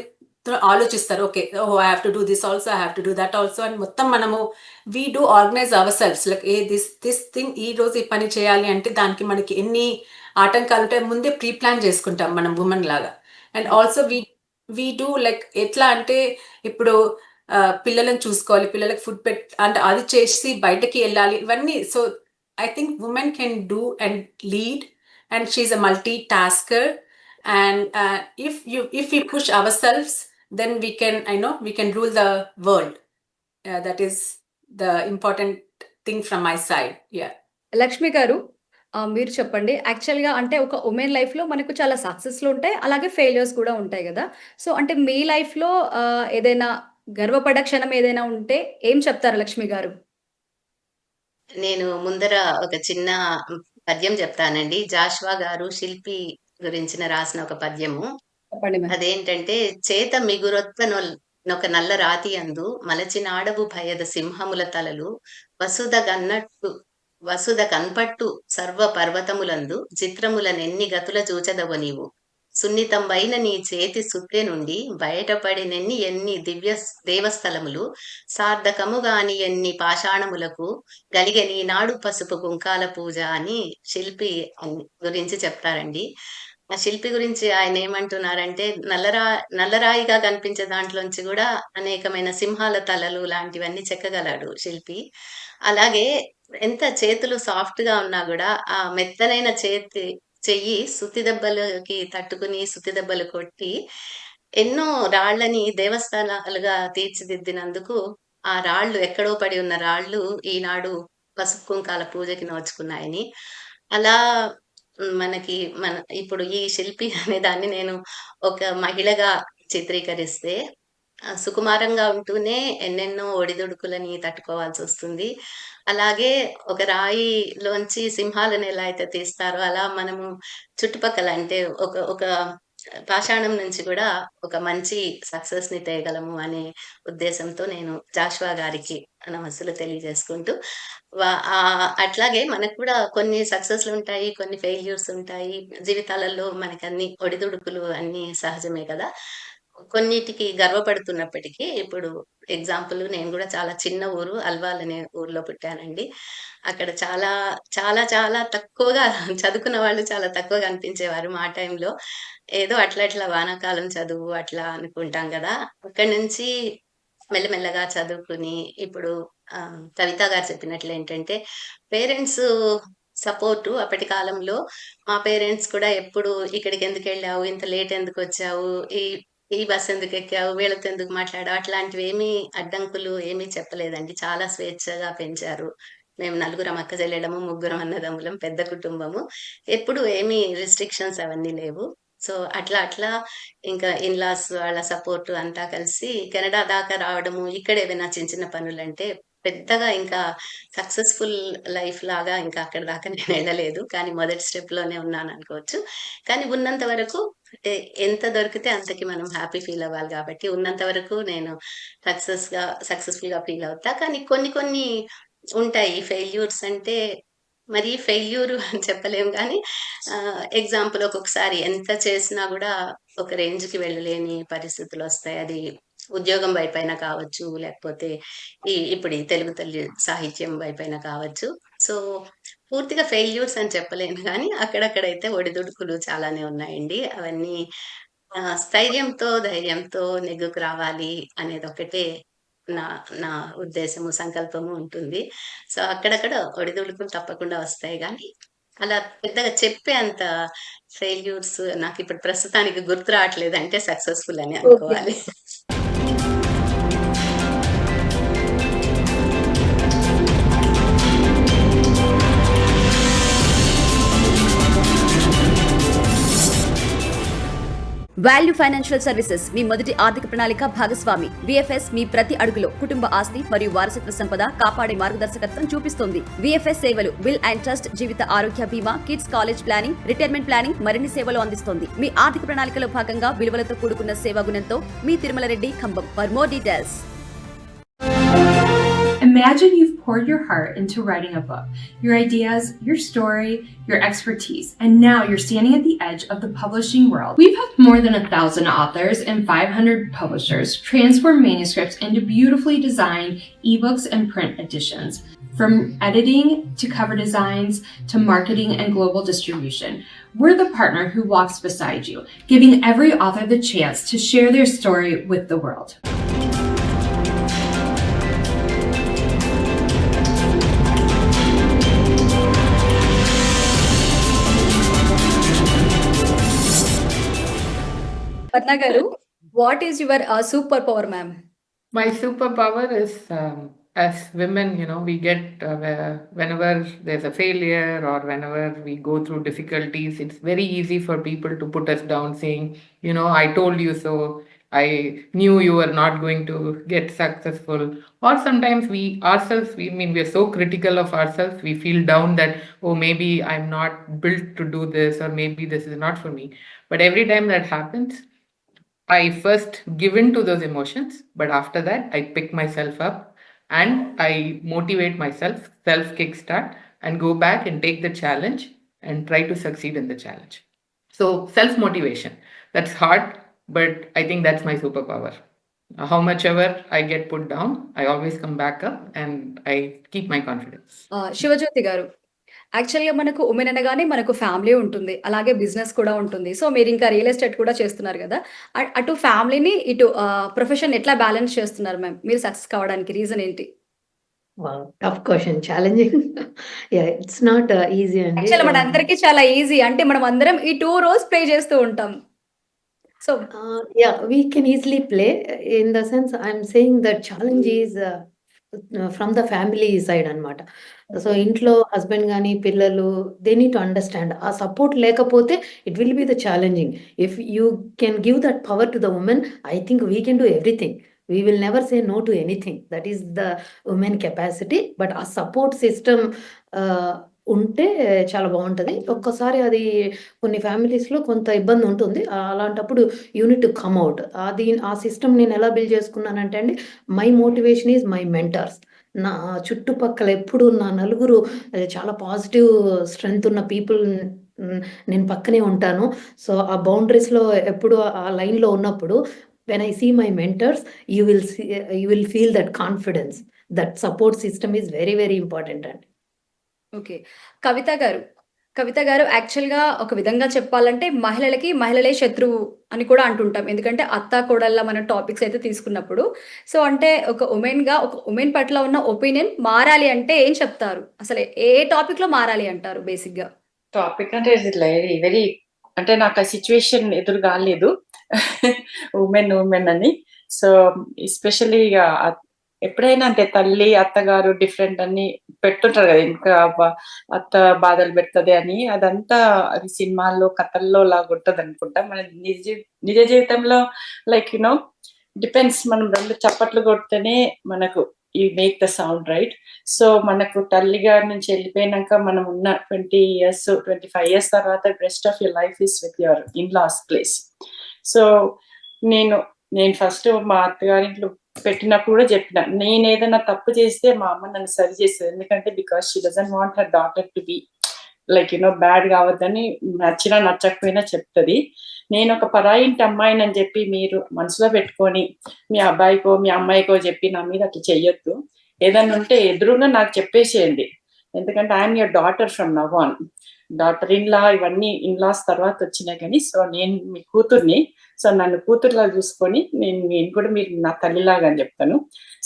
ఆలోచిస్తారు. Okay, oh I have to do this also, I have to do that also అని మొత్తం మనము we do organize our selves. Like this thing ఈ రోజు ఈ పని చేయాలి అంటే దానికి మనకి ఎన్ని ఆటంకాలు ఉంటాయి ముందే ప్రీ ప్లాన్ చేసుకుంటాం మనం ఉమెన్ లాగా. And also we do like ఎట్లా అంటే ఇప్పుడు పిల్లలను చూసుకోవాలి, పిల్లలకి ఫుడ్ అంటే అది చేసి బయటకి వెళ్ళాలి ఇవన్నీ. So I think women can do and lead and she's a multitasker. And if we push ourselves, then we can rule the world. That is the important thing from my side. Yeah. Lakshmi గారు మీరు చెప్పండి. యాక్చువల్‌గా అంటే ఒక women లైఫ్‌లో మనకు చాలా సక్సెస్‌లు ఉంటాయి. అలాగే ఫెయిల్యూర్స్ కూడా ఉంటాయి గదా! సో, అంటే మీ లైఫ్‌లో ఏదైనా గర్వపడ్డ క్షణం ఏదైనా ఉంటే ఏం చెప్తారు లక్ష్మి గారు? నేను ముందర ఒక చిన్న పద్యం చెప్తానండి. జాషువా గారు 'శిల్పి' గురించిన రాసిన ఒక పద్యము. చెప్పండి మ్యామ్. అదేంటంటే, చేత మిగురొత్త నొక నల్ల రాతి యందు మలచినాడవు భయద సింహముల తలలు వసుధ కన్పట్టు సర్వ పర్వతములందు చిత్రములనెన్ని గతుల చూచెదవు నీవు. సున్నితంబైన నీ చేతి సుత్తె నుండి బయటపడినెన్ని ఎన్ని దేవస్థలములు సార్థకముగాని ఎన్ని పాషాణములకు గలిగె నీనాడు పసుపు కుంకాల పూజ అని శిల్పి గురించి చెప్తారండి. ఆ శిల్పి గురించి ఆయన ఏమంటున్నారంటే, నల్లరాయిగా కనిపించే దాంట్లోంచి గూడా అనేకమైన సింహాల తలలు లాంటివన్నీ చెక్కగలడు శిల్పి. అలాగే ఎంత చేతులు సాఫ్ట్‌గా ఉన్నా గూడా, ఆ మెత్తనైన చెయ్యి సుత్తి దెబ్బలకి తట్టుకుని, సుత్తి దెబ్బలు కొట్టి, ఎన్నో రాళ్ళని దేవస్థానాలుగా తీర్చిదిద్దినందుకు, ఆ రాళ్ళు ఎక్కడో పడి ఉన్న రాళ్ళు ఈనాడు పసుపు కుంకాల పూజకి నోచుకున్నాయని. అలా మనకి ఇప్పుడు ఈ శిల్పి అనే దాన్ని నేను ఒక మహిళగా చిత్రీకరిస్తే సుకుమారంగా ఉంటూనే ఎన్నెన్నో ఒడిదుడుకులని తట్టుకోవాల్సొస్తుంది. అలాగే ఒక రాయిలోంచి సింహాలను ఎలా అయితే తీస్తారో, అలా మనము చుట్టుపక్కల అంటే ఒక ఒక పాషాణం నుంచి గూడా ఒక మంచి సక్సెస్‌ని తేగలము అనే ఉద్దేశంతో నేను జాషువా గారికి నమస్సులు తెలియజేసుకుంటూ, అట్లాగే మనకు కూడా కొన్ని సక్సెస్‌లుంటాయి, కొన్ని ఫెయిల్యూర్స్ ఉంటాయి. జీవితాలలో మనకన్ని ఒడిదుడుకులు అన్నీ సహజమే కదా! కొన్నిటికి గర్వపడుతున్నప్పటికీ, ఇప్పుడు ఎగ్జాంపుల్ నేను గూడా చాలా చిన్న ఊరు అల్వాల్ అనే ఊర్లో పుట్టానండి. అక్కడ చాలా, చాలా, చాలా తక్కువగా చదువుకున్న వాళ్ళు చాలా తక్కువగా కనిపించేవారు మా టైంలో. ఏదో అట్లా, అట్లా వానాకాలం చదువు అట్లా అనుకుంటాం గదా! అక్కడి నుంచి మెల్లమెల్లగా చదువుకుని ఇప్పుడు కవిత గారు చెప్పినట్లేంటంటే, పేరెంట్స్ సపోర్టు అప్పటి కాలంలో మా పేరెంట్స్ కూడా ఎప్పుడు "ఇక్కడికెందుకెళ్ళావు? ఇంత లేట్ ఎందుకొచ్చావు? ఈ ఈ బస్ ఎందుకెక్కావు? వీళ్ళతో ఎందుకు మాట్లాడావు?" అట్లాంటివేమీ అడ్డంకులు ఏమీ చెప్పలేదండి. చాలా స్వేచ్ఛగా పెంచారు. మేము నలుగురం అక్కచెల్లెళ్ళము, ముగ్గురం అన్నదమ్ములం, పెద్ద కుటుంబము. ఎప్పుడు ఏమీ రిస్ట్రిక్షన్స్ అవన్నీ లేవు. సో, అట్లా అట్లా ఇంకా ఇన్‌లాస్ వాళ్ళ సపోర్ట్ అంతా కలిసి కెనడా దాకా రావడము, ఇక్కడ ఏవైనా చిన్న చిన్న పనులంటే పెద్దగా ఇంకా సక్సెస్‌ఫుల్ లైఫ్ లాగా ఇంకా అక్కడి దాకా నేనెళ్ళలేదు. కానీ మొదటి స్టెప్‌లోనే ఉన్నాననుకోవచ్చు. కానీ ఉన్నంత వరకు ఎ ఎంత దొరికితే అంతకి మనం హ్యాపీ ఫీల్ అవ్వాలి గాబట్టి, ఉన్నంత వరకు నేను సక్సెస్‌ఫుల్‌గా ఫీల్ అవుతా. కానీ కొన్ని కొన్ని ఉంటాయి. ఫెయిల్యూర్స్ అంటే మరీ ఫెయిల్యూర్ అని చెప్పలేము గానీ, ఎగ్జాంపుల్ ఒక్కొక్కసారి ఎంత చేసినా గూడా ఒక రేంజ్‌కి వెళ్ళలేని పరిస్థితులొస్తాయి. అది ఉద్యోగం వైపైన కావచ్చు, లేకపోతే ఇప్పుడు ఈ తెలుగు తల్లి సాహిత్యం వైపైన కావచ్చు. సో, పూర్తిగా ఫెయిల్యూర్స్ అని చెప్పలేను గానీ, అక్కడక్కడైతే ఒడిదుడుకులు చాలానే ఉన్నాయండి. అవన్నీ స్థైర్యంతో, ధైర్యంతో నెగ్గుకు రావాలి అనేదొక్కటే నా నా ఉద్దేశము, సంకల్పము ఉంటుంది. సో, అక్కడక్కడ ఒడిదుడుకులు తప్పకుండా వస్తాయి గానీ, అలా పెద్దగా చెప్పే అంత ఫెయిల్యూర్స్ నాకిప్పుడు ప్రస్తుతానికి గుర్తు రావట్లేదు. అంటే సక్సెస్‌ఫుల్ అని ఓకే. అనుకోవాలి. వాల్యూ ఫైనాన్షియల్ సర్వీసెస్ మీ మొదటి ఆర్థిక ప్రణాళిక భాగస్వామి. విఎఫ్ఎస్ మీ ప్రతి అడుగులో కుటుంబ ఆస్తి మరియు వారసత్వ సంపద కాపాడే మార్గదర్శకత్వం చూపిస్తుంది. విఎఫ్ఎస్ సేవలు విల్ అండ్ ట్రస్ట్, జీవిత ఆరోగ్య బీమా, kids college planning, retirement planning మరిన్ని సేవలు అందిస్తుంది. మీ ఆర్థిక ప్రణాళికలో భాగంగా విలువలతో కూడుకున్న సేవా గుణంతో మీ Tirumala Reddy Khammam. For more details. Imagine you've poured your heart into writing a book, your ideas, your story, your expertise, and now you're standing at the edge of the publishing world. We've helped more than 1,000 authors and 500 publishers transform manuscripts into beautifully designed ebooks and print editions. From editing to cover designs to marketing and global distribution, we're the partner who walks beside you, giving every author the chance to share their story with the world. Padma గారు, what is your super power ma'am? My superpower is as women, we get whenever there's a failure or whenever we go through difficulties, it's very easy for people to put us down saying, I told you so. I knew you were not going to get successful. Or sometimes we are so critical of ourselves. We feel down that, oh, maybe I'm not built to do this, or maybe this is not for me. But every time that happens, I first give in to those emotions, but after that, I pick myself up and I motivate myself, self kickstart, and go back and take the challenge and try to succeed in the challenge. So, self motivation. That's hard, but I think that's my superpower. How much ever I get put down, I always come back up and I keep my confidence. Shivajyothi garu, యాక్చువల్‌గా మనకు women అనగానే మనకు family ఉంటుంది. అలాగే business కూడా ఉంటుంది. So, మీరింకా real estate కూడా చేస్తున్నారు గదా! అటు ఫ్యామిలీని, ఇటు ప్రొఫెషన్ ఎట్లా బ్యాలెన్స్ చేస్తున్నారు మ్యామ్? మీరు సక్సెస్ కావడానికి రీజన్ ఏంటి? Wow, tough question, challenging. Yeah, it's not easy అండి. యాక్చువల్‌గా మనందరికీ చాలా ఈజీ. అంటే మనం అందరం ఈ 2 రోల్స్ ప్లే చేస్తూ ఉంటాం. So, Yeah, we can easily play. In the sense, I'm saying that challenge is from the family side అన్నమాట. సో, ఇంట్లో హస్బెండ్ గాని, పిల్లలు దే నీడ్ టు అండర్‌స్టాండ్. ఆ సపోర్ట్ లేకపోతే it will be the challenging. If you can give that power to the women, I think we can do everything. We will never say no to anything. That is the women capacity. But ఆ support system ఉంటే చాలా బాగుంటది. ఒక్కసారి అది కొన్ని ఫ్యామిలీస్‌లో కొంత ఇబ్బంది ఉంటుంది. అలాంటప్పుడు you need to come out. ఆ సిస్టమ్ నేను ఎలా బిల్డ్ చేసుకున్నానంటే అండి, my motivation is my mentors. నా చుట్టుపక్కల ఎప్పుడు నా నలుగురు చాలా పాజిటివ్ స్ట్రెంగ్త్ ఉన్న పీపుల్ నేను పక్కనే ఉంటాను. సో, ఆ బౌండరీస్‌లో ఎప్పుడు ఆ లైన్‌లో ఉన్నప్పుడు when I see my mentors, you will feel that confidence. That support system is very, very important అండి. ఓకే. కవిత గారు యాక్చువల్‌గా ఒక విధంగా చెప్పాలంటే మహిళలే శత్రువు అని కూడా అంటుంటాం. ఎందుకంటే అత్త, కోడళ్ళ మన టాపిక్స్ అయితే తీసుకున్నప్పుడు. సో, అంటే ఒక ఉమెన్ పట్ల ఉన్న ఒపీనియన్ మారాలి అంటే ఏం చెప్తారు? అసలు ఏ టాపిక్‌లో మారాలి అంటారు బేసిక్‌గా? టాపిక్ అంటే ఇది వెరీ అంటే నాకు ఆ సిచ్యువేషన్ ఎదురు కాలేదు. ఉమెన్ అని. సో, ఎస్పెషల్లీ ఎప్పుడైనా అంటే తల్లి, అత్తగారు డిఫరెంట్ అని పెడుతుంటారు కదా! ఇంకా అత్త బాధలు పెడతది అని. అదంతా అది సినిమాల్లో, కథల్లో లాగా ఉంటదనుకుంటా. మన నిజ జీవితంలో లైక్ డిపెండ్స్. మనం 2 చప్పట్లు కొడితేనే మనకు you make the sound right. So, మనకు తల్లి గారి నుంచి వెళ్ళిపోయినాక మనం ఉన్న 20 years, 25 years తర్వాత rest of your life is with your in-loss place. So, నేను ఫస్ట్ మా అత్తగారింట్లో పెట్టినప్పుడు కూడా చెప్పిన, నేనేదైనా తప్పు చేస్తే మా అమ్మ నన్ను సరి చేస్తది. ఎందుకంటే because she doesn't want her daughter to be like bad కావద్దని, నచ్చినా నచ్చకపోయినా చెప్తది. నేను ఒక పరాయింటి అమ్మాయిని అని చెప్పి మీరు మనసులో పెట్టుకొని మీ అబ్బాయికో మీ అమ్మాయికో చెప్పి నా మీద అట్లా చెయ్యొద్దు. ఏదన్నా ఉంటే ఎదురుగా నాకు చెప్పేసేయండి. ఎందుకంటే I'm your daughter from now on. Daughter in-law ఇవన్నీ ఇన్లాస్ తర్వాత వచ్చినాయి కానీ, సో నేను మీ కూతుర్ని, సో నన్ను కూతురులా చూసుకొని నేను కూడా మీరు నా తల్లిలాగా అని చెప్తాను.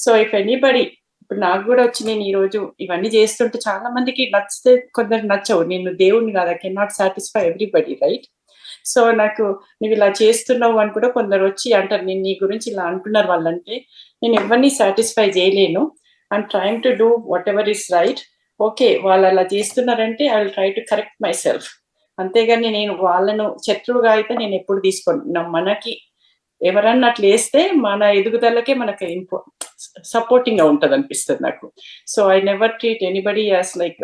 సో ఇఫ్ ఎనీబడి, ఇప్పుడు నాకు కూడా వచ్చి నేను ఈ రోజు ఇవన్నీ చేస్తుంటే చాలా మందికి నచ్చితే కొందరు నచ్చవు. నేను దేవుణ్ణి కాదు, I can not satisfy everybody, right? So నాకు నువ్వు ఇలా చేస్తున్నావు అని కూడా కొందరు వచ్చి అంటారు, నేను నీ గురించి ఇలా అంటున్నారు వాళ్ళంటే నేను ఎవరిని సాటిస్ఫై చేయలేను. I'm trying to do what ever is right. Okay, వాళ్ళు అలా చేస్తున్నారంటే I will try to correct my self. అంతేగాని నేను వాళ్ళను శత్రువుగా అయితే నేను ఎప్పుడు తీసుకోను. మనకి ఎవరన్నా అట్లా వేస్తే మన ఎదుగుదలకే మనకి సపోర్టింగ్ గా ఉంటది అనిపిస్తుంది నాకు. So I never treat anybody as like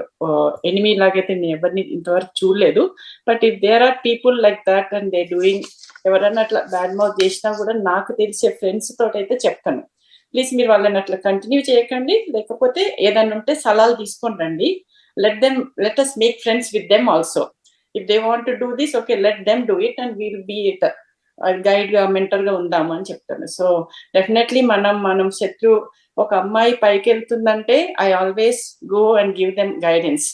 enemy లాగైతే నేను ఎవరిని ఇంతవరకు చూడలేదు. But if there are people like that and they doing, ఎవరన్నా అట్లా బ్యాడ్ మౌత్ చేసినా కూడా నాకు తెలిసే ఫ్రెండ్స్ తోటి అయితే చెప్తాను, ప్లీజ్ మీరు వాళ్ళని అట్లా కంటిన్యూ చేయకండి, లేకపోతే ఏదన్నా ఉంటే సలహాలు తీసుకొని రండి. Let us make friends with them also. If they want to do this, okay, let them do it and we'll be it guide గా మెంటర్ గా ఉందాము అని చెప్తాను. సో డెఫినెట్లీ మనం శత్రు ఒక అమ్మాయి పైకి వెళ్తుందంటే I always go and give them guidance.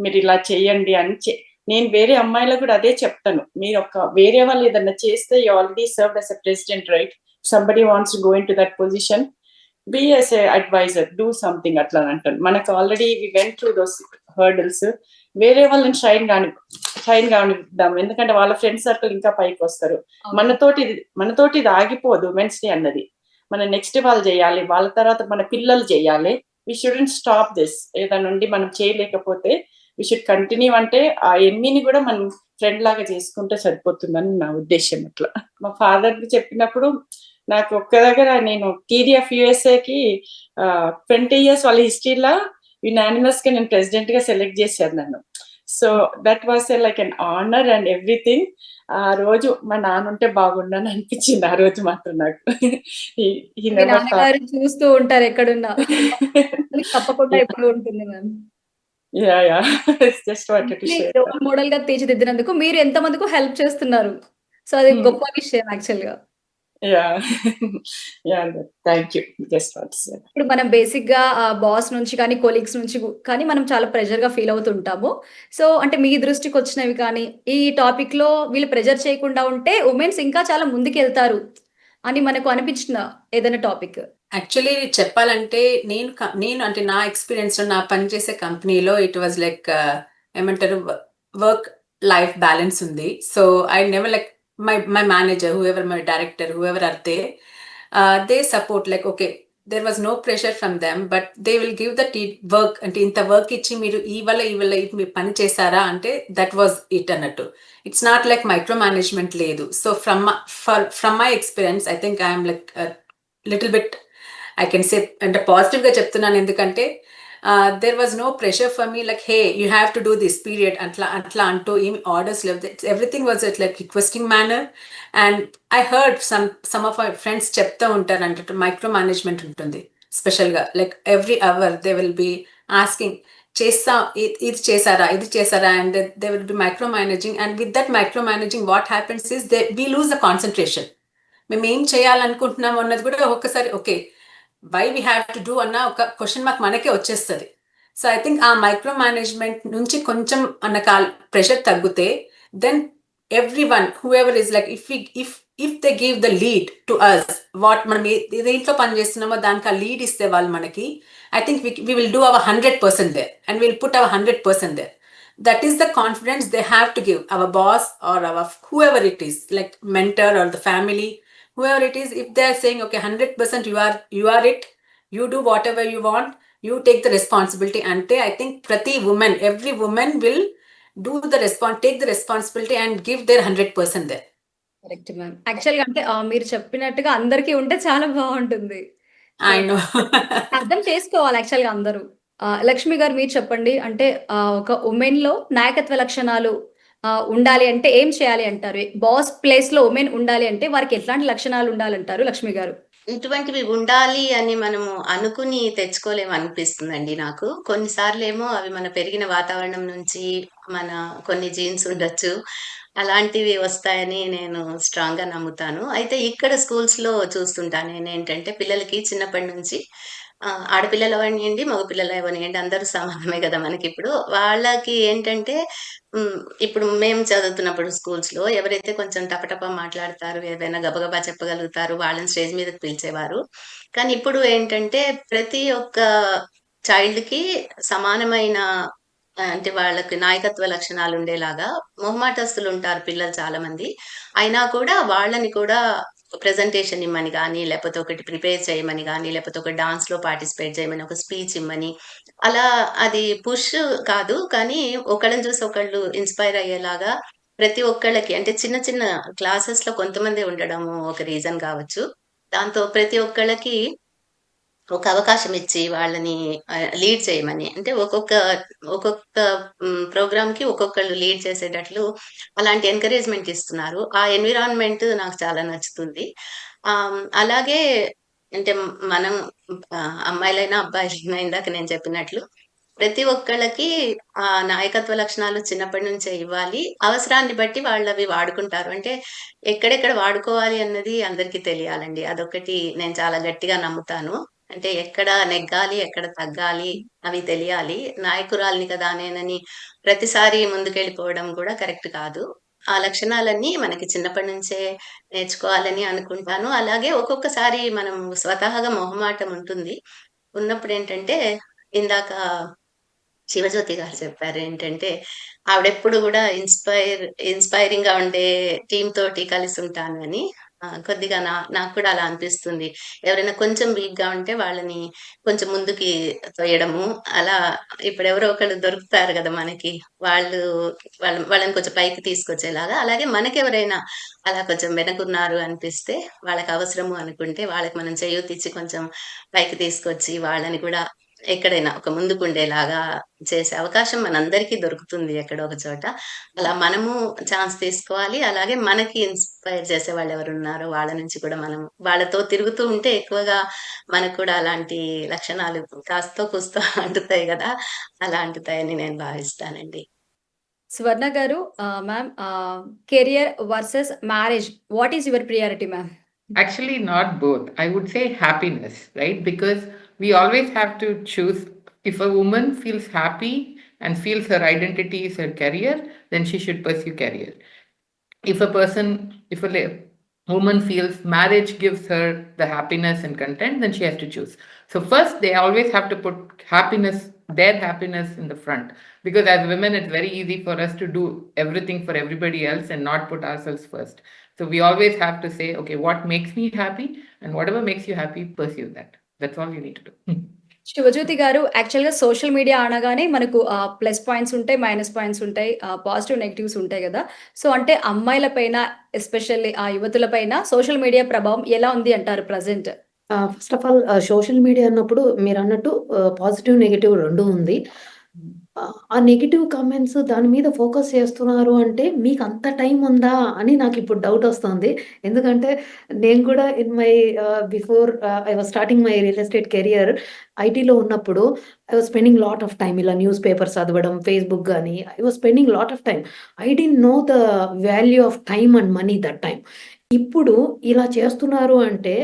మీరు ఇలా చెయ్యండి అని నేను వేరే అమ్మాయిలకు కూడా అదే చెప్తాను. మీరు వేరే వాళ్ళు ఏదన్నా చేస్తే you already served as a president, right? Somebody wants to go into that position, be as a advisor, do something అట్లా అంటాను. మనకు already we went through those hurdles. వేరే వాళ్ళని షైన్ కానిద్దాం, ఎందుకంటే వాళ్ళ ఫ్రెండ్ సర్కిల్ ఇంకా పైకి వస్తారు. మనతోటి ఇది ఆగిపోదు ఉమెన్స్ డే అన్నది. మన నెక్స్ట్ వాళ్ళు చేయాలి, వాళ్ళ తర్వాత మన పిల్లలు చేయాలి. We shouldn't stop this. ఏదైనా నుండి మనం చేయలేకపోతే వి షుడ్ కంటిన్యూ. అంటే ఆ ఎన్మీని కూడా మనం ఫ్రెండ్ లాగా చేసుకుంటే సరిపోతుందని నా ఉద్దేశం. అట్లా మా ఫాదర్ కి చెప్పినప్పుడు నాకు ఒక్క దగ్గర నేను TDF USA-కి 20 years వాళ్ళ హిస్టరీలో యునానిమస్ గా నేను ప్రెసిడెంట్ గా సెలెక్ట్ చేశారు నన్ను. So that was like an honour and everything. ఆ రోజు మా నాన్న ఉంటే బాగుండని అనిపించింది ఆ రోజు మాత్రం నాకు. మీ నాన్నగారు చూస్తూ ఉంటారు ఎక్కడున్నా, తప్పకుండా ఎప్పుడు ఉంటుంది మ్యామ్. రోల్ మోడల్ గా తీర్చిదిద్దినందుకు మీరు ఎంత మందికి హెల్ప్ చేస్తున్నారు. సో అది గొప్ప విషయం యాక్చువల్ గా. ఇప్పుడు మనం బేసిక్ గా బాస్ నుంచి కానీ కొలీగ్స్ నుంచి కానీ మనం చాలా ప్రెషర్ గా ఫీల్ అవుతుంటాము. సో అంటే మీ దృష్టికి వచ్చినవి కానీ ఈ టాపిక్ లో వీళ్ళు ప్రెషర్ చేయకుండా ఉంటే ఉమెన్స్ ఇంకా చాలా ముందుకు వెళ్తారు అని మనకు అనిపించిన ఏదైనా టాపిక్? యాక్చువల్లీ చెప్పాలంటే నేను అంటే నా ఎక్స్పీరియన్స్ లో, నా పనిచేసే కంపెనీలో ఇట్ వాజ్ లైక్ ఏమంటారు, వర్క్ లైఫ్ బ్యాలెన్స్ ఉంది. So I never like my manager, whoever, my director, whoever are there, they support, like, okay, there was no pressure from them, but they will give the work. అంటే ఇంత work ఇచ్చి మీరు ఇవాళ మీ పని చేశారా అంటే that was it అన్నట్టు. It's not like micro management లేదు. So from my experience I think I'm like little bit, I can say, అంటే పాజిటివ్ గా చెప్తున్నాను. ఎందుకంటే there was no pressure for me like, hey, you have to do this period atla anto em orders lev. Everything was at like requesting manner. And I heard some of my friends chepta untaru ante micro management untundi special ga, like every hour they will be asking chesa idi chesara and they will be micro managing. And with that micro managing what happens is we lose the concentration. మేము ఏం చేయాలనుకుంటున్నాము అన్నది కూడా ఒక్కసారి okay why we have to do అన్న ఒక question mark మనకే వచ్చేస్తుంది. So I think uh micro management నుంచి కొంచెం అన్న ప్రెషర్ తగ్గితే then everyone whoever is like if they give the lead to us, what మనం దేంట్లో పని చేస్తున్నామో దానికి ఆ లీడ్ ఇస్తే వాళ్ళు మనకి, I think we will do our 100% there and will put our 100% there. That is the confidence they have to give our boss or our whoever it is, like mentor or the family, whoever it is. If they are saying okay 100% you are it, you do whatever you want, you take the responsibility ante, I think every woman will take the responsibility and give their 100% there. Correct ma'am. Actual గా అంటే మీరు చెప్పినట్టుగా అందరికీ ఉంటే చాలా బాగుంటుంది. I know. అర్థం చేసుకోవాలి యాక్చువల్ గా అందరూ. లక్ష్మి గారు మీరు చెప్పండి, అంటే ఒక ఉమెన్ లో నాయకత్వ లక్షణాలు ఉండాలి అంటే ఏం చేయాలి అంటారు? బాస్ ప్లేస్ లో ఉమెన్ ఉండాలి అంటే వారికి ఎట్లాంటి లక్షణాలు ఉండాలంటారు లక్ష్మి గారు? ఇటువంటివి ఉండాలి అని మనము అనుకుని తెచ్చుకోలేము అనిపిస్తుందండి నాకు. కొన్నిసార్లు ఏమో అవి మన పెరిగిన వాతావరణం నుంచి, మన కొన్ని జీన్స్ ఉండొచ్చు, అలాంటివి వస్తాయని నేను స్ట్రాంగ్‌గా నమ్ముతాను. అయితే ఇక్కడ స్కూల్స్‌లో చూస్తుంటాను నేనేంటంటే పిల్లలకి చిన్నప్పటి నుంచి ఆడపిల్లలు అవ్వనియండి, మగపిల్లలు అవ్వనియండి అందరూ సమానమే గదా! మనకిప్పుడు. వాళ్ళకి ఏంటంటే ఇప్పుడు మేము చదువుతున్నప్పుడు స్కూల్స్‌లో ఎవరైతే కొంచెం టపటపా మాట్లాడతారు, ఏవైనా గబగబా చెప్పగలుగుతారు వాళ్ళని స్టేజ్ మీదకి పిలిచేవారు. కానీ ఇప్పుడు ఏంటంటే ప్రతి ఒక్క చైల్డ్‌కి సమానమైన అంటే వాళ్ళకి నాయకత్వ లక్షణాలుండేలాగా మొహమాటస్తులుంటారు పిల్లలు చాలా మంది. అయినా కూడా వాళ్ళని కూడా ప్రెజెంటేషన్ ఇమ్మని గాని, లేపోతే ఒకటి ప్రిపేర్ చేయమని గాని, లేపోతే ఒక డాన్స్‌లో పార్టిసిపేట్ చేయమని, ఒక స్పీచ్ ఇమ్మని, అలా అది పుష్ కాదు. కానీ ఒకళ్ళని చూసి ఒకళ్ళు ఇన్‌స్పైర్ అయ్యేలాగా ప్రతి ఒక్కళ్ళకి అంటే చిన్న చిన్న క్లాసెస్‌లో కొంతమందే ఉండడము ఒక రీజన్ కావచ్చు. దాంతో ప్రతి ఒక్కళ్ళకి ఒక అవకాశం ఇచ్చి వాళ్ళని లీడ్ చేయమని. అంటే ఒక్కొక్క ప్రోగ్రామ్‌కి ఒక్కొక్కళ్ళు లీడ్ చేసేటట్లు అలాంటి ఎంకరేజ్‌మెంట్ ఇస్తున్నారు. ఆ ఎన్విరాన్మెంట్ నాకు చాలా నచ్చుతుంది. అలాగే అంటే మనం అమ్మాయిలైనా, అబ్బాయిలైనా ఇందాక నేను చెప్పినట్లు ప్రతి ఒక్కళ్ళకి నాయకత్వ లక్షణాలు చిన్నప్పటి నుంచే ఇవ్వాలి. అవసరాన్ని బట్టి వాళ్ళవి వాడుకుంటారు. అంటే ఎక్కడెక్కడ వాడుకోవాలి అన్నది అందరికీ తెలియాలండి. అదొక్కటి నేను చాలా గట్టిగా నమ్ముతాను. అంటే ఎక్కడ నెగ్గాలి, ఎక్కడ తగ్గాలి అవి తెలియాలి. నాయకురాలిని కదా నేనని ప్రతిసారి ముందుకెళ్ళిపోవడం కూడా కరెక్ట్ కాదు. ఆ లక్షణాలన్నీ మనకి చిన్నప్పటి నుంచే నేర్చుకోవాలని అనుకుంటాను. అలాగే ఒక్కొక్కసారి మనం స్వతహాగా మొహమాటం ఉంటుంది. ఉన్నప్పుడేంటంటే ఇందాక శివజ్యోతి గారు చెప్పారేంటంటే, ఆవిడెప్పుడు గూడా ఇన్‌స్పైరింగ్‌గా ఉండే టీమ్ తోటి కలిసుంటాను అని. కొద్దిగా నాకు కూడా అలా అనిపిస్తుంది. ఎవరైనా కొంచెం వీక్‌గా ఉంటే వాళ్ళని కొంచెం ముందుకి తొయ్యడము. అలా ఇప్పుడెవరో ఒకళ్ళు దొరుకుతారు గదా! మనకి. వాళ్ళు వాళ్ళని కొంచెం పైకి తీసుకొచ్చేలాగా. అలాగే మనకెవరైనా అలా కొంచెం వెనకున్నారు అనిపిస్తే, వాళ్ళకి అవసరము అనుకుంటే, వాళ్ళకి మనం చేయూతిచ్చి కొంచెం పైకి తీసుకొచ్చి వాళ్ళని కూడా ఎక్కడైనా ఒక ముందుకుండేలాగా చేసే అవకాశం మనందరికీ దొరుకుతుంది ఎక్కడో ఒక చోట. అలా మనము ఛాన్స్ తీసుకోవాలి. అలాగే మనకి ఇన్‌స్పైర్ చేసేవాళ్ళెవరున్నారో వాళ్ళ నుంచి కూడా మనం వాళ్ళతో తిరుగుతూ ఉంటే ఎక్కువగా మనకు కూడా అలాంటి లక్షణాలు కాస్తో కూస్తో అంటుతాయి గదా! అలా అంటుతాయని నేను భావిస్తానండి. స్వర్ణ గారు ma'am career versus marriage what is your priority ma'am? Actually, not both. I would say happiness, right? Because we always have to choose. If a woman feels happy and feels her identity is her career, then she should pursue career. If a woman feels marriage gives her the happiness and content, then she has to choose. So first, they always have to put their happiness in the front. Because as women, it's very easy for us to do everything for everybody else and not put ourselves first. So we always have to say, okay, what makes me happy, and whatever makes you happy, pursue that. That's all you need to do. Shivajyothi garu యాక్చువల్‌గా social media అనగానే మనకు plus points ఉంటాయి, minus points ఉంటాయి, positive, negatives ఉంటాయి గదా! So, అంటే అమ్మాయిల పైన ఎస్పెషల్లీ యువతుల పైన సోషల్ మీడియా ప్రభావం ఎలా ఉంది అంటారు present? First of all social media అన్నప్పుడు మీరన్నట్టు పాజిటివ్, నెగెటివ్ 2 ఉంది. ఆ నెగెటివ్ కామెంట్స్ దాని మీద ఫోకస్ చేస్తున్నారు అంటే మీకంత టైం ఉందా అని నాకిప్పుడు డౌటొస్తుంది. ఎందుకంటే నేను కూడా in my before I was starting my real estate career ఐటీలో ఉన్నప్పుడు I was spending lot of time ఇలా న్యూస్ పేపర్స్ చదవడం, ఫేస్‌బుక్ గాని I was spending lot of time. I didn't know the value of time and money that time. ఇప్పుడు ఇలా చేస్తున్నారు అంటే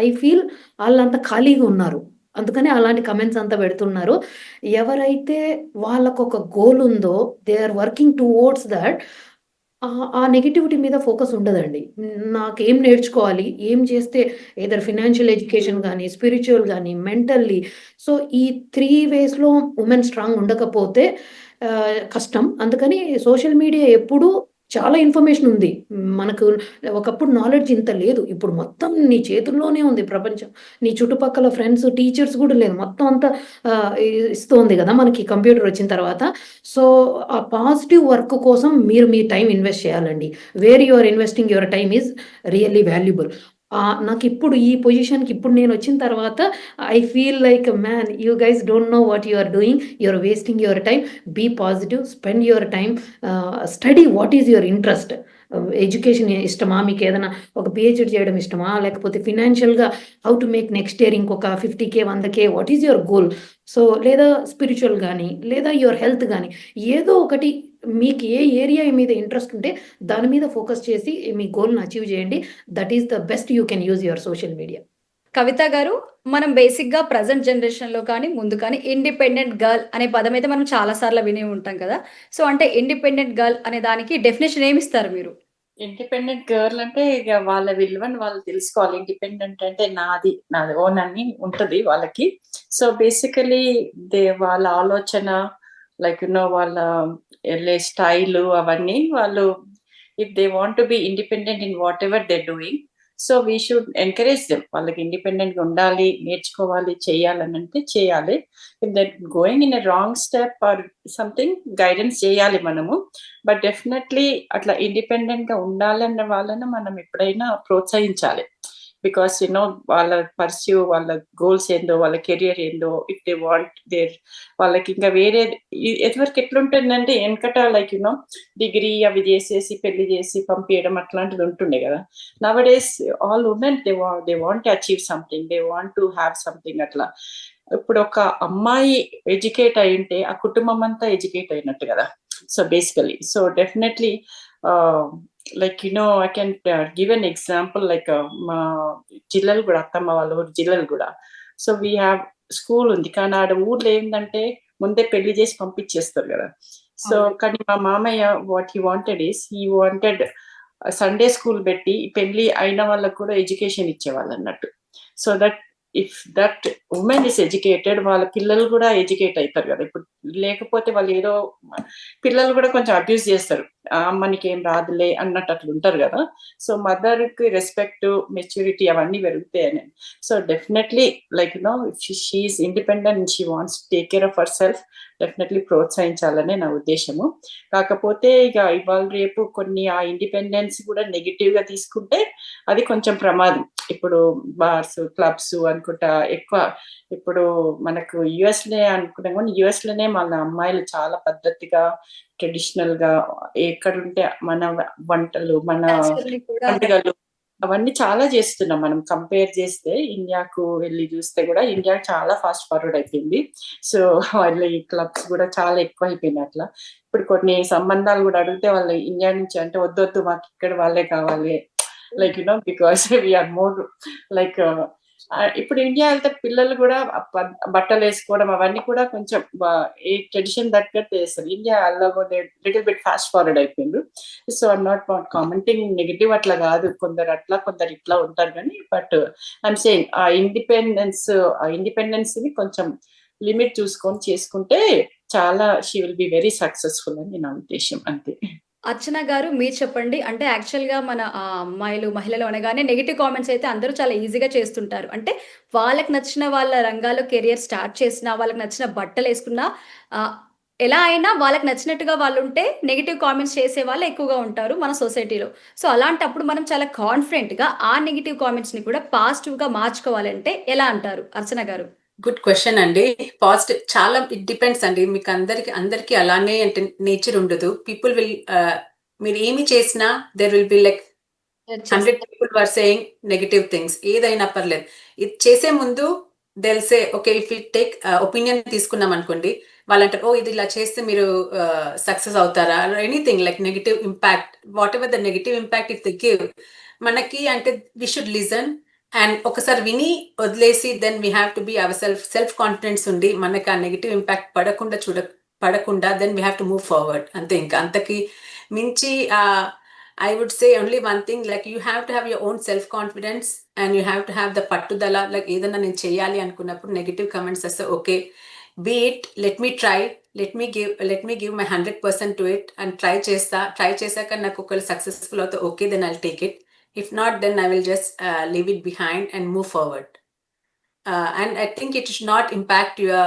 I feel ఆళ్ళంత ఖాళీగా ఉన్నారు. అందుకనే అలాంటి కామెంట్స్ అంతా పెడుతున్నారు. ఎవరైతే వాళ్ళకొక గోల్ ఉందో they are working towards that ఆ నెగెటివిటీ మీద ఫోకస్ ఉండదండి. నాకేం నేర్చుకోవాలి? ఏం చేస్తే ఎయిదర్ ఫైనాన్షియల్ ఎడ్యుకేషన్ గాని, స్పిరిచ్యువల్ గాని, మెంటల్లీ సో ఈ 3 వేస్‌లో వుమెన్ స్ట్రాంగ్ ఉండకపోతే కష్టం. అందుకని సోషల్ మీడియా ఎప్పుడూ చాలా ఇన్ఫర్మేషన్ ఉంది. మనకు ఒకప్పుడు నాలెడ్జ్ ఇంత లేదు. ఇప్పుడు మొత్తం నీ చేతుల్లోనే ఉంది ప్రపంచం. నీ చుట్టుపక్కల ఫ్రెండ్స్, టీచర్స్ గూడా లేదు. మొత్తం అంతా ఇస్తోంది గదా! మనకి కంప్యూటర్ వచ్చిన తర్వాత. సో, ఆ పాజిటివ్ వర్క్ కోసం మీరు మీ టైమ్ ఇన్వెస్ట్ చేయాలండి. Where you are investing your time is really valuable. నాకిప్పుడు ఈ పొజిషన్‌కి ఇప్పుడు నేనొచ్చిన తర్వాత I feel like man you guys don't know what you are doing. You are wasting your time. Be positive. Spend your time. Study what is your interest. Education ఇష్టమా? మీకేదైనా ఒక PhD చేయడం ఇష్టమా? లేకపోతే ఫైనాన్షియల్‌గా how to make next year ఇంకొక 50,000, 100,000 what is your goal? So, లేదా spiritual గాని, లేదా యువర్ హెల్త్ గాని ఏదో ఒకటి మీకు ఏ ఏరియా మీద ఇంట్రెస్ట్ ఉంటే దాని మీద ఫోకస్ చేసి మీ గోల్‌ని అచీవ్ చేయండి. That is the best you can use your social media. Kavitha garu, మనం బేసిక్‌గా ప్రెజెంట్ జనరేషన్‌లో కానీ, ముందు కానీ ఇండిపెండెంట్ గర్ల్ అనే పదమైతే మనం చాలా సార్లు వినే ఉంటాం కదా! సో, అంటే ఇండిపెండెంట్ గర్ల్ అనే దానికి డెఫినిషన్ ఏమిస్తారు మీరు? ఇండిపెండెంట్ గర్ల్ అంటే ఇక వాళ్ళ విలువని వాళ్ళు తెలుసుకోవాలి. ఇండిపెండెంట్ అంటే నాది ఓన్ అని ఉంటది వాళ్ళకి. సో బేసికలీ వాళ్ళ ఆలోచన లైక్ వాళ్ళ వెళ్ళే స్టైల్ అవన్నీ వాళ్ళు if they want to be independent in what ever they doing, so we should encourage them. వాళ్ళకి ఇండిపెండెంట్ గా ఉండాలి, నేర్చుకోవాలి, చేయాలని అంటే చేయాలి. If that going in a wrong step or something guidance చేయాలి మనము. బట్ డెఫినెట్లీ అట్లా ఇండిపెండెంట్ గా ఉండాలన్న వాళ్ళని మనం ఎప్పుడైనా ప్రోత్సహించాలి. బికాస్ వాళ్ళ పర్స్యూ వాళ్ళ గోల్స్ ఏందో, వాళ్ళ కెరియర్ ఏందో, ఇఫ్ దే వాంట్ వాళ్ళకి ఇంకా వేరే ఎదువరకు ఎట్లుంటుందంటే వెనకట లైక్ డిగ్రీ అవి చేసేసి పెళ్లి చేసి పంపించడం అట్లాంటిది ఉంటుండే కదా. Nowadays all women they want achieve something, they want to have something అట్లా. ఇప్పుడు ఒక అమ్మాయి ఎడ్యుకేట్ అయి ఉంటే ఆ కుటుంబం అంతా ఎడ్యుకేట్ అయినట్టు కదా. So basically so definitely like I can give an example like మా జిల్లలు కూడా, అత్తమ్మ వాళ్ళ ఊరు జిల్లలు కూడా. సో వీ హ్యావ్ స్కూల్ ఉంది, కానీ ఆడ ఊర్లో ఏంటంటే ముందే పెళ్లి చేసి పంపించేస్తారు కదా. సో కానీ మా మామయ్య what he wanted Sunday school పెట్టి పెళ్లి అయిన వాళ్ళకు కూడా ఎడ్యుకేషన్ ఇచ్చేవాళ్ళు అన్నట్టు. So that if that women is educated, వాళ్ళ పిల్లలు కూడా ఎడ్యుకేట్ అవుతారు కదా. ఇప్పుడు లేకపోతే వాళ్ళు ఏదో పిల్లలు కూడా కొంచెం అబ్యూస్ చేస్తారు, అమ్మనికి ఏం రాదులే అన్నట్టు అట్లా ఉంటారు కదా. సో మదర్ కి రెస్పెక్ట్, మెచ్యూరిటీ అవన్నీ పెరుగుతాయని. So definitely like she is independent, she wants take care of her self, definitely ప్రోత్సహించాలనే నా ఉద్దేశము. కాకపోతే ఇక ఇవాళ రేపు కొన్ని ఆ ఇండిపెండెన్స్ కూడా నెగిటివ్ గా తీసుకుంటే అది కొంచెం ప్రమాదం. ఇప్పుడు బార్స్, క్లబ్స్ అనుకుంటా ఎక్కువ. ఇప్పుడు మనకు యుఎస్ లే అనుకున్నాం కానీ యుఎస్ లోనే మన అమ్మాయిలు చాలా పద్ధతిగా, ట్రెడిషనల్ గా ఎక్కడుంటే మన వంటలు, మన Naturally కూడా పండుగలు అవన్నీ చాలా చేస్తున్నాం. మనం కంపేర్ చేస్తే ఇండియాకు వెళ్ళి చూస్తే కూడా ఇండియా చాలా ఫాస్ట్ ఫార్వర్డ్ అయిపోయింది. సో వాళ్ళ ఈ క్లబ్స్ కూడా చాలా ఎక్కువ అయిపోయినాయి అట్లా. ఇప్పుడు కొన్ని సంబంధాలు కూడా అడిగితే వాళ్ళు ఇండియా నుంచి అంటే వద్దొద్దు మాకు ఇక్కడ వాళ్ళే కావాలి, like because we're more like ఇప్పుడు ఇండియా వెళ్తే పిల్లలు కూడా బట్టలు వేసుకోవడం అవన్నీ కూడా కొంచెం ఏ ట్రెడిషన్ తగ్గట్టు వేస్తారు. India little bit fast forward అయిపోయింది. So I'm not commenting negative, అట్లా కాదు, కొందరు అట్లా కొందరు ఇట్లా ఉంటారు కానీ. బట్ ఐఎమ్ సేయింగ్ ఆ ఇండిపెండెన్స్ ని కొంచెం లిమిట్ చూసుకొని చేసుకుంటే చాలా she will be very successful అని నా ఉద్దేశం. అంతే. అర్చన గారు, మీరు చెప్పండి. అంటే యాక్చువల్‌గా మన అమ్మాయిలు, మహిళలు అనగానే నెగెటివ్ కామెంట్స్ అయితే అందరూ చాలా ఈజీగా చేస్తుంటారు. అంటే వాళ్ళకి నచ్చిన వాళ్ళ రంగాల్లో కెరియర్ స్టార్ట్ చేసినా, వాళ్ళకి నచ్చిన బట్టలేసుకున్నా ఎలా అయినా వాళ్ళకి నచ్చినట్టుగా వాళ్ళుంటే నెగెటివ్ కామెంట్స్ చేసేవాళ్ళు ఎక్కువగా ఉంటారు మన సొసైటీలో. సో, అలాంటప్పుడు మనం చాలా కాన్ఫిడెంట్‌గా ఆ నెగెటివ్ కామెంట్స్‌ని కూడా పాజిటివ్‌గా మార్చుకోవాలంటే ఎలా అంటారు అర్చన గారు? గుడ్ క్వశ్చన్ అండి. పాజిటివ్ చాలా ఇట్ డిపెండ్స్ అండి. మీకు అందరికి అలానే అంటే నేచర్ ఉండదు. పీపుల్ విల్ మీరు ఏమి చేసినా there will be like 100 people were saying negative things. ఏదైనా పర్లేదు. ఇది చేసే ముందు say okay if you take opinion తీసుకున్నాం అనుకోండి, వాళ్ళంటారు ఇది ఇలా చేస్తే మీరు సక్సెస్ అవుతారా, anything like negative impact, whatever the negative impact if they give మనకి అంటే వి షుడ్ లిజన్ అండ్ ఒకసారి విని వదిలేసి then we have to be our self confidence ఉండి మనకి ఆ నెగటివ్ ఇంపాక్ట్ పడకుండా then we have to move forward. అంతే, ఇంకా అంతకి మించి I would say only one thing, like you have to have your own self-confidence and you have to have the pattudala, like ఏదన్నా నేను చేయాలి అనుకున్నప్పుడు నెగటివ్ కమెంట్స్ వస్తే okay be it, let me give my 100% to it and try చేశాక నాకు ఒకవేళ successful అవుతే okay then I'll take it. If not, then I will just leave it behind and move forward. And I think it should not impact your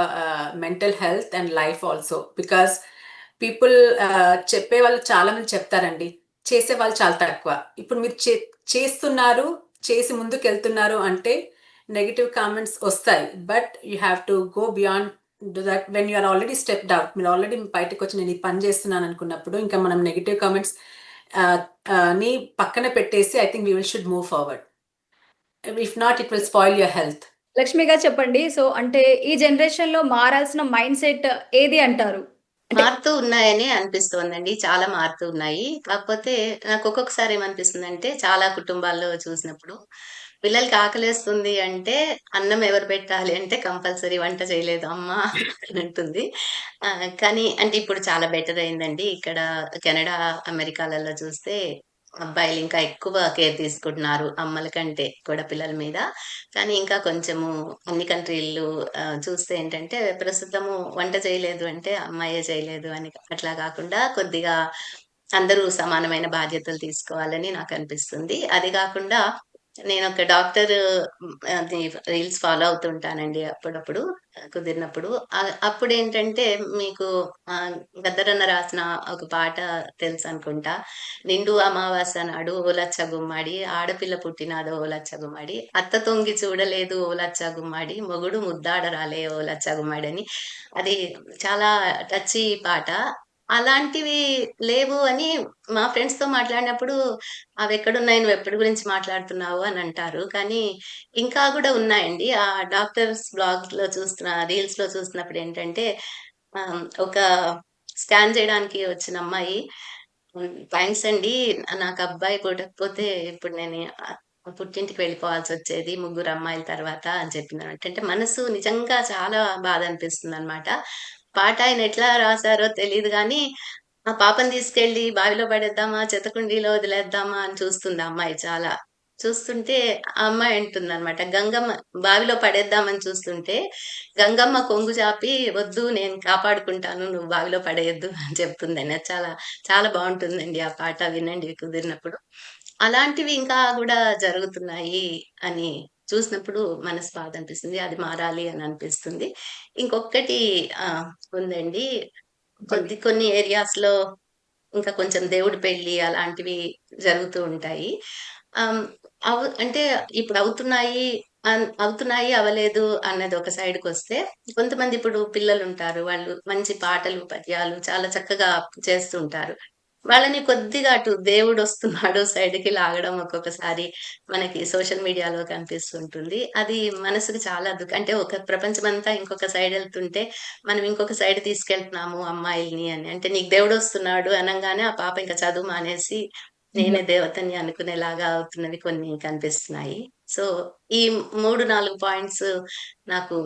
mental health and life also, because people చెప్పే వాళ్ళు చాలా మంది చెప్తారండి, చేసే వాళ్ళు చాలా తక్కువ. ఇప్పుడు మీరు చేస్తున్నారు, చేసి ముందుకు వెళ్తున్నారు అంటే నెగటివ్ కామెంట్స్ వస్తాయి, but you have to go beyond that. When you're already stepped out, మీరు ఆల్రెడీ బయటకు వచ్చి నేను ఈ పని చేస్తున్నాను అనుకున్నప్పుడు ఇంకా మనం నెగటివ్ కామెంట్స్ ని పక్కన పెట్టేసి I think we should move forward. If not it will spoil your health. Lakshmi గారు చెప్పండి. సో, అంటే ఈ జనరేషన్‌లో మారాల్సిన మైండ్ సెట్ ఏది అంటారు? మారుతూ ఉన్నాయని అనిపిస్తోందండి. చాలా మారుతూ ఉన్నాయి. కాకపోతే నాకు ఒక్కొక్కసారి ఏమనిపిస్తుందంటే, చాలా కుటుంబాల్లో చూసినప్పుడు, పిల్లలకి ఆకలేస్తుంది అంటే, అన్నం ఎవరు పెట్టాలి అంటే కంపల్సరీ వంట చేయలేదు అమ్మ అని ఉంటుంది. కానీ అంటే ఇప్పుడు చాలా బెటర్ అయిందండి. ఇక్కడ కెనడా, అమెరికాలలో చూస్తే అబ్బాయిలు ఇంకా ఎక్కువ కేర్ తీసుకుంటున్నారు అమ్మల కంటే కూడా పిల్లల మీద. కానీ ఇంకా కొంచెము అన్ని కంట్రీలు చూస్తే ఏంటంటే ప్రస్తుతము వంట చేయలేదు అంటే అమ్మాయే చేయలేదు అని అట్లా కాకుండా కొద్దిగా అందరూ సమానమైన బాధ్యతలు తీసుకోవాలని నాకు అనిపిస్తుంది. అది కాకుండా నేను ఒక డాక్టర్ అది రీల్స్ ఫాలో అవుతుంటానండి అప్పుడప్పుడు కుదిరినప్పుడు. అప్పుడేంటంటే మీకు గద్దరన్న రాసిన ఒక పాట తెలుసు అనుకుంటా. నిండు అమావాస్య నాడు ఓ లచ్చ గుమ్మడి, ఆడపిల్ల పుట్టినాదో ఓ లచ్చ గుమ్మడి, అత్త తొంగి చూడలేదు ఓ లచ్చ గుమ్మడి, మొగుడు ముద్దాడరాలే ఓ లచ్చ గుమ్మడి అని. అది చాలా టచీ పాట. అలాంటివి లేవు అని మా ఫ్రెండ్స్‌తో మాట్లాడినప్పుడు, అవెక్కడున్నాయి నువ్వెప్పటి గురించి మాట్లాడుతున్నావు అని అంటారు. కానీ ఇంకా గూడా ఉన్నాయండి. ఆ డాక్టర్స్ బ్లాగ్స్‌లో చూస్తున్న రీల్స్‌లో చూస్తున్నప్పుడేంటంటే ఒక స్కాన్ జేయడానికి వచ్చిన అమ్మాయి థాంక్స్ అండి. నాకు అబ్బాయి పుట్టకపోతే ఇప్పుడు నేను పుట్టింటికి వెళ్ళిపోవాల్సొచ్చేది ముగ్గురు అమ్మాయిల తర్వాత అని చెప్పిందనమాట. అంటే మనసు నిజంగా చాలా బాధ అనిపిస్తుందనమాట. పాట ఆయన ఎట్లా రాసారో తెలీదు గానీ, ఆ పాపని తీసుకెళ్ళి బావిలో పడేద్దామా, చెత్తకుండీలో వదిలేద్దామా అని చూస్తుంది ఆ అమ్మాయి చాలా. చూస్తుంటే ఆ అమ్మాయి అంటుందనమాట, గంగమ్మ బావిలో పడేద్దామని చూస్తుంటే, గంగమ్మ కొంగు చాపి "వద్దు నేను కాపాడుకుంటాను. నువ్వు బావిలో పడేయొద్దు" అని చెప్తుందని. అది చాలా చాలా బావుంటుందండి ఆ పాట వినండి కుదిరినప్పుడు. అలాంటివి ఇంకా గూడా జరుగుతున్నాయి అని చూసినప్పుడు మనసు బాధ అనిపిస్తుంది. అది మారాలి అని అనిపిస్తుంది. ఇంకొకటి ఉందండి. కొన్ని ఏరియాస్‌లో ఇంకా కొంచెం దేవుడి పెళ్లి అలాంటివి జరుగుతూ ఉంటాయి. ఆహ్, అంటే ఇప్పుడు అవుతున్నాయి, అవ్వలేదు అన్నది ఒక సైడ్‌కొస్తే, కొంతమంది ఇప్పుడు పిల్లలుంటారు. వాళ్ళు మంచి పాటలు, పద్యాలు చాలా చక్కగా చేస్తూ ఉంటారు. వాళ్ళని కొద్దిగా అటు దేవుడొస్తున్నాడు సైడ్‌కి లాగడం ఒక్కొక్కసారి మనకి సోషల్ మీడియాలో కనిపిస్తుంటుంది. అది మనసుకు చాలా అంటే ఒక ప్రపంచమంతా ఇంకొక సైడ్ ఎళ్తుంటే, మనం ఇంకొక సైడ్ తీసుకెళ్తున్నాము అమ్మాయిల్ని అని. అంటే నీకు దేవుడొస్తున్నాడు అనంగానే ఆ పాప ఇంక చదువు మానేసి, నేనే దేవతని అనుకునేలాగా అవుతున్నవి కొన్ని కనిపిస్తున్నాయి. సో, ఈ 3, 4 పాయింట్స్ నాకు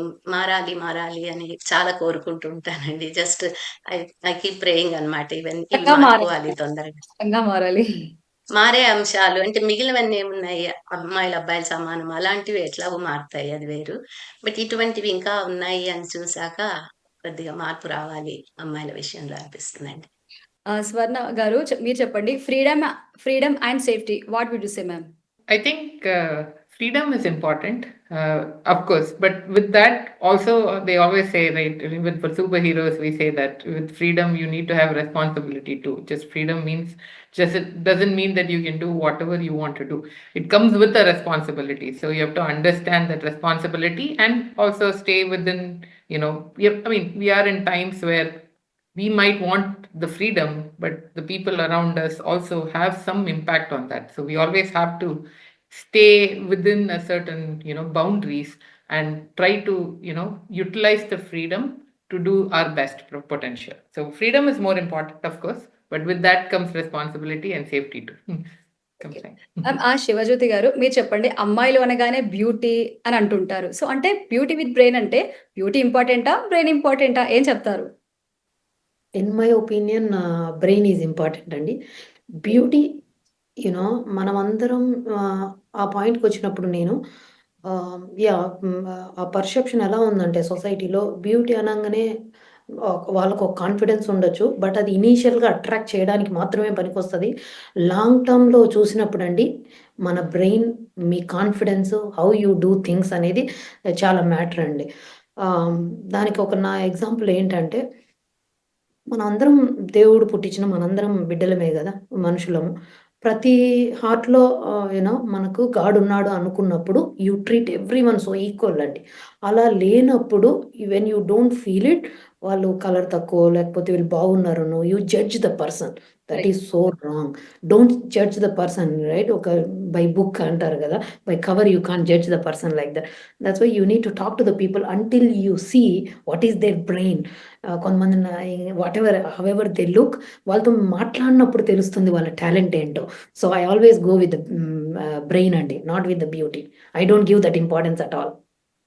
మారాలి అని చాలా కోరుకుంటూ ఉంటానండి. Just I I keep praying అన్నమాట. ఇవి ఖచ్చితంగా మారాలి. మారిపోవాలి తొందరగా. ఖచ్చితంగా మారాలి. మారే అంశాలు అంటే మిగిలినవన్నీ ఏమున్నాయి? అమ్మాయిలు, అబ్బాయిలు సమానం అలాంటివి ఎట్లాగో మారుతాయి అది వేరు. బట్ ఇటువంటివి ఇంకా ఉన్నాయి అని చూసాక కొద్దిగా మార్పు రావాలి అమ్మాయిల విషయంలో అనిపిస్తుందండి. స్వర్ణ గారు మీరు చెప్పండి. Freedom and safety what would you say ma'am? I think freedom is important, of course, but with that also they always say, right? Even for superheroes, we say that with freedom you need to have responsibility too. Just freedom means just it doesn't mean that you can do whatever you want to do. It comes with a responsibility, so you have to understand that responsibility and also stay within. I mean, we are in times where we might want the freedom, but the people around us also have some impact on that. So we always have to stay within a certain boundaries and try to utilize the freedom to do our best potential. So freedom is more important, of course, but with that comes responsibility and safety too. Shivajyothi garu మీరు చెప్పండి. అమ్మాయిలు అనగానే beauty అని అంటుంటారు. So అంటే beauty with brain అంటే beauty ఇంపార్టెంటా? Brain ఇంపార్టెంటా? ఏం చెప్తారు? In my opinion brain is important అండి. బ్యూటీ మనమందరం ఆ పాయింట్‌కి వచ్చినప్పుడు నేను ఆ పర్సెప్షన్ ఎలా ఉందంటే సొసైటీలో బ్యూటీ అనంగానే వాళ్ళకు ఒక కాన్ఫిడెన్స్ ఉండొచ్చు. బట్ అది ఇనీషియల్‌గా అట్రాక్ట్ చేయడానికి మాత్రమే పనికొస్తది. లాంగ్ టర్మ్‌లో చూసినప్పుడండి మన brain, me confidence, how you do things అనేది చాలా మ్యాటర్ అండి. దానికి నా ఎగ్జాంపుల్ ఏంటంటే మనందరం దేవుడు పుట్టించిన మనందరం బిడ్డలమే గదా! మనుషులము. ప్రతి హార్ట్‌లో మనకు గాడ్ ఉన్నాడు అనుకున్నప్పుడు you treat everyone so equal అండి. అలా లేనప్పుడు when you don't feel it వాళ్ళు కలర్ తక్కువ లేకపోతే వీళ్ళు బాగున్నారనో you judge the person. That right. Is so wrong. Don't judge the person, right? ఒక బై బుక్ అంటారు కదా, by cover you can't judge the person like that. That's why you need to talk to the people until you see what is their brain. కొంతమంది what ever however they look, వాళ్ళతో మాట్లాడినప్పుడు తెలుస్తుంది వాళ్ళ talent ఏంటో. So I always go with the brain అండి, not with the beauty. I don't give that importance at all.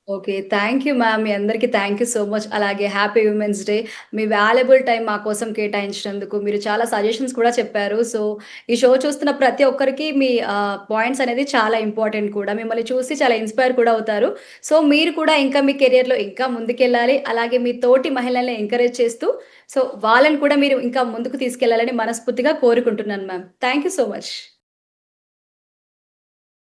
Okay. Thank you ma'am. మీ అందరికీ thank you so much. అలాగే happy women's day. మీ వాల్యుబుల్ టైం మా కోసం కేటాయించినందుకు. మీరు చాలా సజెషన్స్ కూడా చెప్పారు. సో, ఈ షో చూస్తున్న ప్రతి ఒక్కరికి మీ పాయింట్స్ అనేది చాలా ఇంపార్టెంట్ కూడా. మిమ్మల్ని చూసి చాలా ఇన్‌స్పైర్ కూడా అవుతారు. సో, మీరు కూడా ఇంకా మీ కెరియర్‌లో ఇంకా ముందుకెళ్ళాలి. అలాగే మీ తోటి మహిళల్ని ఎంకరేజ్ చేస్తూ, సో, వాళ్ళని కూడా మీరు ఇంకా ముందుకు తీసుకెళ్లాలని మనస్ఫూర్తిగా కోరుకుంటున్నాను ma'am. Thank you so much.